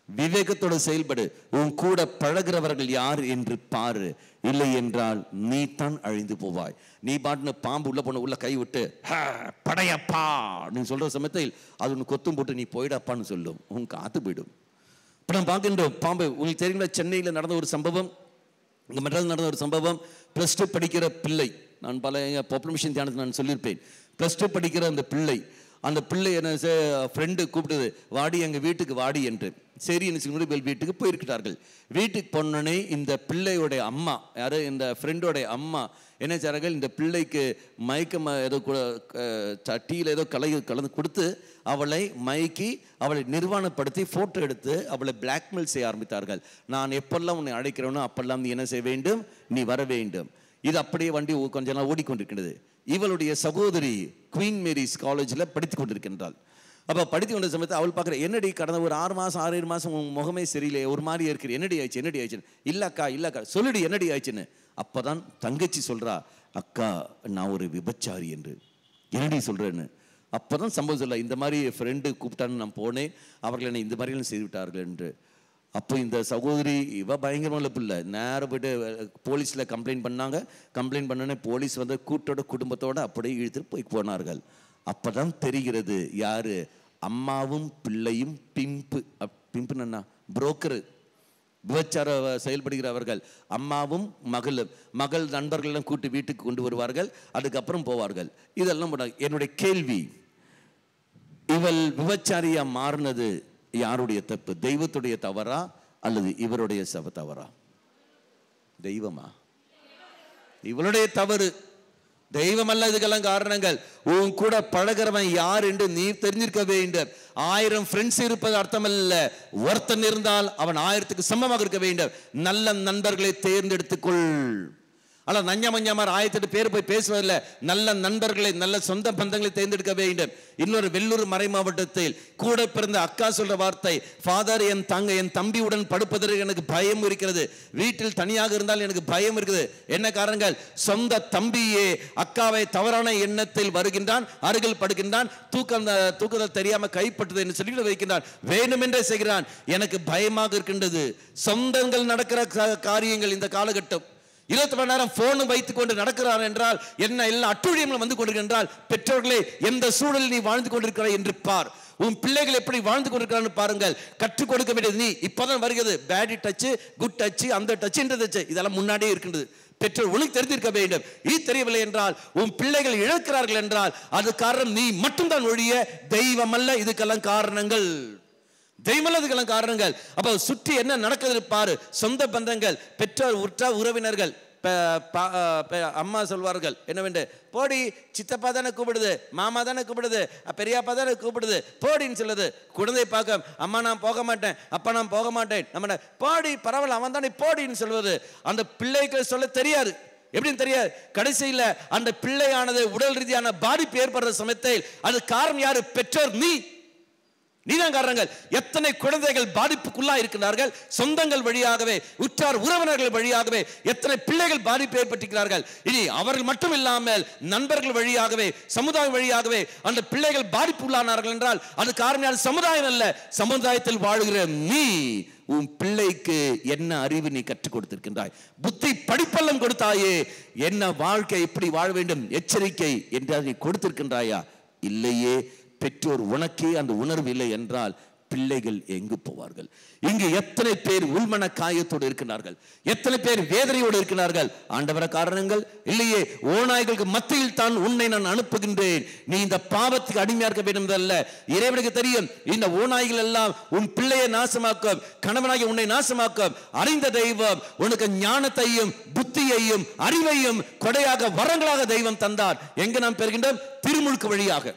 விவேகத்தோட செயல்படு. உன் கூட பழகிறவர்கள் யார் என்று பாரு. இல்லை என்றால் நீ தான் அழிந்து போவாய். நீ பாட்டுன்னு பாம்பு உள்ள போன உள்ள கை விட்டு படையப்பா நீ சொல்ற சமயத்தில் அது உன் கொத்தும் போட்டு நீ போயிடப்பான்னு சொல்லும், உன் காத்து போயிடும். இப்போ நான் பார்க்கின்றோம் பாம்பு. உங்களுக்கு தெரியுங்களா, சென்னையில் நடந்த ஒரு சம்பவம், இங்கே மெட்ராஸ் நடந்த ஒரு சம்பவம். +2 படிக்கிற பிள்ளை, நான் பல பாப்புலேஷன் தியானத்தில் நான் சொல்லியிருப்பேன். +2 படிக்கிற அந்த பிள்ளை என்ன ஃப்ரெண்டு கூப்பிடுது, வாடி எங்கள் வீட்டுக்கு வாடி என்று. சரி என்ன வீட்டுக்கு போயிருக்கிறார்கள். வீட்டுக்கு போனோடனே இந்த பிள்ளையோடைய அம்மா, யாரு இந்த ஃப்ரெண்டோடைய அம்மா என்ன செய்றார்கள், இந்த பிள்ளைக்கு மயக்கம் ஏதோ டீயில் ஏதோ கலந்து கொடுத்து அவளை மயக்கி அவளை நிர்வாணப்படுத்தி ஃபோட்டோ எடுத்து அவளை பிளாக்மெயில் செய்ய ஆரம்பித்தார்கள். நான் எப்பெல்லாம் உன்னை அழைக்கிறேனோ அப்பெல்லாம் நீ என்ன செய்ய வேண்டும், நீ வர வேண்டும். இது அப்படியே வண்டி கொஞ்ச நாள் ஓடிக்கொண்டிருக்கிறது. இவளுடைய சகோதரி குவீன் மேரிஸ் காலேஜில் படித்து கொண்டிருக்கின்றாள். அப்போ படித்து கொண்ட சமயத்தில் அவள் பார்க்குற, என்னடி கடந்த ஒரு 6 மாதம் 6-7 மாதம் உன் முகமே சரியில்லை, ஒரு மாதிரி இருக்கிற, என்னடி ஆயிடுச்சுன்னு. இல்லைக்கா சொல்லுடி என்னடி ஆயிடுச்சுன்னு. அப்போ தான் தங்கச்சி சொல்கிறா, அக்கா நான் ஒரு விபச்சாரி என்று. என்னடி சொல்கிறேன்னு. அப்போ தான் சம்பவம் சொல்ல, இந்த மாதிரி ஃப்ரெண்டு கூப்பிட்டான்னு நான் போனேன், அவர்கள் என்னை இந்த மாதிரிலாம் செய்து விட்டார்கள் என்று. அப்போ இந்த சகோதரி இவ பயங்கரமான பிள்ளை, நேரம் போய்ட்டு போலீஸில் கம்ப்ளைண்ட் பண்ணாங்க. கம்ப்ளைண்ட் பண்ணோன்னே போலீஸ் வந்து குடும்பத்தோடு அப்படியே இழுத்துட்டு போய் போனார்கள். அப்போ தான் தெரிகிறது யார் அம்மாவும் பிள்ளையும் பிம்புன்னா புரோக்கரு, விபச்சார செயல்படுகிறவர்கள். அம்மாவும் மகள் நண்பர்களெல்லாம் கூட்டி வீட்டுக்கு கொண்டு வருவார்கள், அதுக்கப்புறம் போவார்கள். இதெல்லாம் என்னுடைய கேள்வி, இவள் விபச்சாரியா மாறினது யாருடைய தப்பு? தெய்வத்துடைய தவறா அல்லது இவருடைய தவறா? தெய்வமா? இவளுடைய தவறு, தெய்வம் அல்ல. இதுக்கெல்லாம் காரணங்கள். உன் கூட பழகிறவன் யார் என்று நீ தெரிஞ்சிருக்க வேண்டும். 1000 ஃப்ரெண்ட்ஸ் இருப்பது அர்த்தம் அல்ல, ஒருத்தன் இருந்தால் அவன் 1000க்கு சமமாக இருக்க வேண்டும். நல்ல நண்பர்களை தேர்ந்தெடுத்துக்கொள். அல்ல நஞ்ச மஞ்சமார் ஆயத்திட்டு பேர் போய் பேசுவதில்லை. நல்ல நண்பர்களை, நல்ல சொந்த பந்தங்களை தேர்ந்தெடுக்க வேண்டும். இன்னொரு வெள்ளூர் மறை மாவட்டத்தில் கூட பிறந்த அக்கா சொல்ற வார்த்தை, ஃபாதர், என் தம்பியுடன் படுப்பதற்கு எனக்கு பயம் இருக்கிறது. வீட்டில் தனியாக இருந்தால் எனக்கு பயம் இருக்குது. என்ன காரணங்கள்? சொந்த தம்பியே அக்காவை தவறான எண்ணத்தில் வருகின்றான், அருகில் படுகின்றான், தூக்குதல் தெரியாம கைப்பற்றுது என்று சொல்லி வைக்கின்றான், வேண்டுமென்றே செய்கிறான். எனக்கு பயமாக இருக்கின்றது. சொந்தங்கள் நடக்கிற காரியங்கள் இந்த காலகட்டம் 24 மணி நேரம் போன் வைத்துக் கொண்டு நடக்கிறார் என்றால் என்ன, எல்லா அட்டுழியங்களும் வந்து கொண்டிருக்கின்றால், பெற்றோர்களே எந்த சூழலில் நீ வாழ்ந்து கொண்டிருக்கிறாய் என்று பார். உன் பிள்ளைகள் எப்படி வாழ்ந்து கொண்டிருக்கிறான்னு பாருங்கள். கற்றுக் கொடுக்க வேண்டியது நீ. இப்பதான் வருகிறது பேட் டச், குட் டச், அந்த டச், இந்த டச், இதெல்லாம் முன்னாடியே இருக்கின்றது. பெற்றோர் உனக்கு தெரிந்திருக்க வேண்டும். இது தெரியவில்லை என்றால், உன் பிள்ளைகள் இழக்கிறார்கள் என்றால் அது காரணம் நீ மட்டும்தான் ஒழிய தெய்வம் அல்ல. இதுக்கெல்லாம் காரணங்கள் தெய்வமல்லதுக்கெல்லாம் காரணங்கள். அப்போ சுற்றி என்ன நடக்குது பாரு. சொந்த பந்தங்கள், பெற்றோர், உற்றார் உறவினர்கள். அம்மா சொல்வார்கள் என்னவென்று, போடி, சித்தப்பா தானே கூப்பிடுது, மாமா தானே கூப்பிடுது, பெரியப்பா தானே கூப்பிடுது, போடின்னு சொல்லுது. குழந்தை பார்க்க, அம்மா நான் போக மாட்டேன், அப்பா நான் போக மாட்டேன், நம்ம போடி, பரவாயில்ல, அவன் தானே போடின்னு சொல்வது. அந்த பிள்ளைக்கு சொல்ல தெரியாது. எப்படின்னு தெரியாது. கடைசியில் அந்த பிள்ளையானது உடல் ரீதியான பாதிப்பு ஏற்படுற சமயத்தில் அது காரணம் யாரு? பெற்றோர், நீதான் காரணங்கள். எத்தனை குழந்தைகள் பாதிப்புக்குள்ளா இருக்கிறார்கள். சொந்தங்கள் வழியாகவே, உற்றார் உறவினர்கள் வழியாகவே எத்தனை பிள்ளைகள் பாதிப்பு ஏற்பட்டிருக்கிறார்கள். இனி அவர்கள் மட்டும் இல்லாமல் நண்பர்கள் வழியாகவே, சமுதாயம் வழியாகவே அந்த பிள்ளைகள் பாதிப்பு உள்ளானார்கள் என்றால் அது காரணம் சமுதாயம் அல்ல, சமுதாயத்தில் வாழுகிற நீ. உன் பிள்ளைக்கு என்ன அறிவு நீ கற்றுக் கொடுத்திருக்கின்றாய்? புத்தி படிப்பெல்லாம் கொடுத்தாயே, என்ன வாழ்க்கை எப்படி வாழ வேண்டும் எச்சரிக்கை என்றால் நீ கொடுத்திருக்கின்றாயா? இல்லையே. பெற்றோர் உனக்கே அந்த உணர்வு இல்லை என்றால் பிள்ளைகள் எங்கு போவார்கள்? இங்கு எத்தனை பேர் உள்மன காயத்தோடு இருக்கிறார்கள், எத்தனை பேர் வேதனையோடு இருக்கிறார்கள். ஆண்டவர காரணங்கள் இல்லையே. ஓநாய்களுக்கு மத்தியில் தான் உன்னை நான் அனுப்புகின்றேன், நீ இந்த பாவத்துக்கு அடிமையா இருக்க வேண்டும் அல்ல. இறைவனுக்கு தெரியும் இந்த ஓநாய்கள் எல்லாம் உன் பிள்ளையை நாசமாக்கும், கணவனாகி உன்னை நாசமாக்கும். அறிந்த தெய்வம் உனக்கு ஞானத்தையும் புத்தியையும் அறிவையும் கொடையாக வரங்களாக தெய்வம் தந்தார். எங்க நாம் பெறுகின்றோம்? திருமுழுக்கு வழியாக.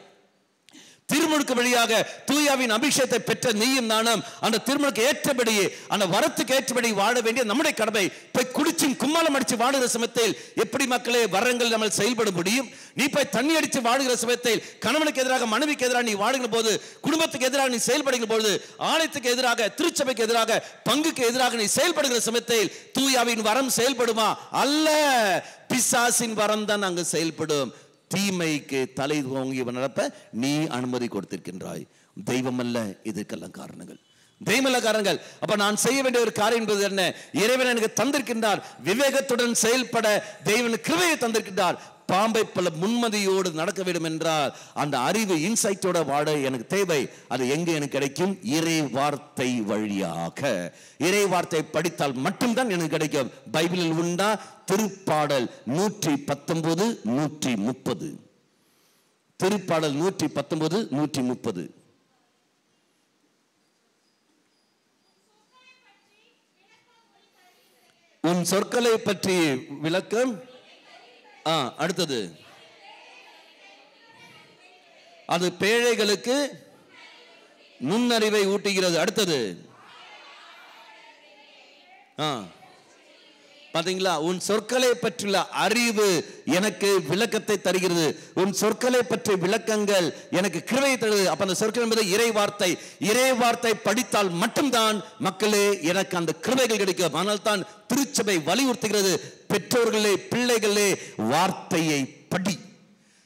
திருமுழுக்கு வழியாக தூயாவின் அபிஷேகத்தை பெற்ற நீயும் நானும் அந்த திருமுழுக்கு ஏற்றபடி, அந்த வரத்துக்கு ஏற்றபடி வாழ வேண்டிய நம்முடைய கடமை. போய் குடிச்சும் கும்மாளம் அடிச்சு வாழுகிற சமயத்தில் எப்படி மக்களே வரங்கள் நம்ம செயல்பட முடியும்? நீ போய் தண்ணி அடிச்சு வாழுகிற சமயத்தில் கணவனுக்கு எதிராக, மனைவிக்கு எதிராக நீ வாழுகிற போது, குடும்பத்துக்கு எதிராக நீ செயல்படுகிற போது, ஆலயத்துக்கு எதிராக, திருச்சபைக்கு எதிராக, பங்குக்கு எதிராக நீ செயல்படுகிற சமயத்தில் தூயாவின் வரம் செயல்படுமா? அல்ல, பிசாசின் வரம் தான் அங்கு செயல்படும். தீமைக்கு தலை தோங்கி நடப்ப நீ அனுமதி கொடுத்திருக்கின்றாய். தெய்வம் அல்ல இதற்கெல்லாம் காரணங்கள், தெய்வமல்ல காரணங்கள். அப்ப நான் செய்ய வேண்டிய ஒரு காரியம் என்பது என்ன? இறைவன் எனக்கு தந்திருக்கின்றார், விவேகத்துடன் செயல்பட தெய்வன் கிருபையை தந்திருக்கின்றார். பாம்பை பல முன்மதியோடு நடக்க வேண்டும் என்றால் அந்த அறிவு, இன்சைட்டோட வாட எனக்கு தேவை. அது எங்க எனக்கு கிடைக்கும்? இறை வார்த்தை வழியாக. இறை வார்த்தை படித்தால் மட்டும்தான் எனக்கு கிடைக்கும். பைபிளில் உண்டா? திருப்பாடல் 119, 130. திருப்பாடல் 119, 130. உன் சொற்களை பற்றி விளக்கம். அடுத்தது, அது பேழைகளுக்கு நுண்ணறிவை ஊட்டுகிறது. அடுத்தது, பாத்தீங்களா? உன் சொற்களை பற்றியுள்ள அறிவு எனக்கு விளக்கத்தை தருகிறது. உன் சொற்களை பற்றிய விளக்கங்கள் எனக்கு கிருபையை தருகிறது. அப்ப அந்த சொற்கள் என்பது இறை வார்த்தை. இறை வார்த்தை படித்தால் மட்டும்தான் மக்களே எனக்கு அந்த கிருபைகள் கிடைக்கும். ஆனால் தான் திருச்சபை வலியுறுத்துகிறது, பெற்றோர்களே, பிள்ளைகளே, வார்த்தையை படி,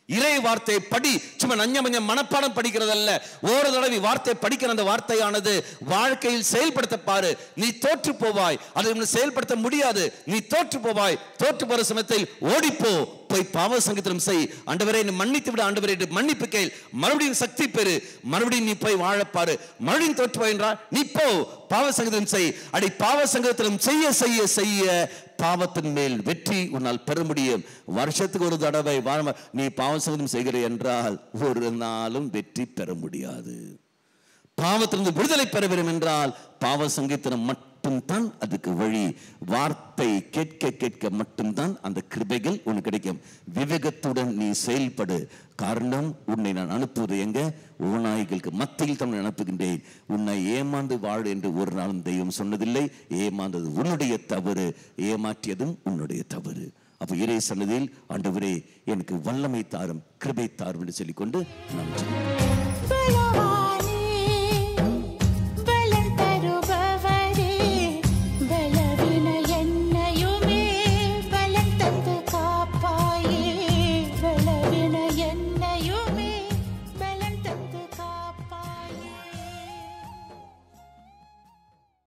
இறை வார்த்தை படி. சும்மா நஞ்ச மனப்பாடம் படிக்கிறதல்ல, ஒரு தடவை வார்த்தை படிக்கிற அந்த வார்த்தையானது வாழ்க்கையில் செயல்படுத்த பாரு. நீ தோற்று போவாய், அதை செயல்படுத்த முடியாது. நீ தோற்று போவாய். தோற்று போற சமயத்தில் ஓடிப்போ, போய் பாவ சங்கீதம் செய். ஆண்டவரே என்னை மன்னித்து விட, ஆண்டவரே மன்னிப்பு கேள், மறுபடியும் சக்தி பெறு, மறுபடியும் நீ போய் வாழப்பாரு. மறுபடியும் தோற்று போய் என்றால் நீ போ, பாவ சங்கீதம் செய். அடி பாவ சங்கீதத்திலும் செய்ய செய்ய செய்ய பாவத்தின் மேல் வெற்றி உன்னால் பெற முடியும். வருஷத்துக்கு ஒரு தடவை நீ பாவ சங்கீதம் செய்கிற என்றால் ஒரு நாளும் வெற்றி பெற முடியாது. பாவத்திலிருந்து விடுதலை பெற வேண்டும் என்றால் பாவ சங்கீதம் மட்டும்தான் அதுக்கு வழி. வார்த்தை கேட்க கேட்க மட்டும்தான் அந்த கிருபைகள் உனக்கு கிடைக்கும். விவேகத்துடன் நீ செயல்படு. காரணம், உன்னை நான் அனுப்புவது எங்க? ஓநாய்களுக்கு மத்தியில் தான் அனுப்புகின்றேன். உன்னை ஏமாந்து வாழ என்று ஒரு நாளும் தெய்வம் சொன்னதில்லை. ஏமாந்தது உன்னுடைய தவறு, ஏமாற்றியதும் உன்னுடைய தவறு. அப்போ இறை சன்னதியில் ஆண்டவரே எனக்கு வல்லமை தாரும், கிருபை தாரும் என்று சொல்லிக்கொண்டு நாம் ஜெபிப்போம்.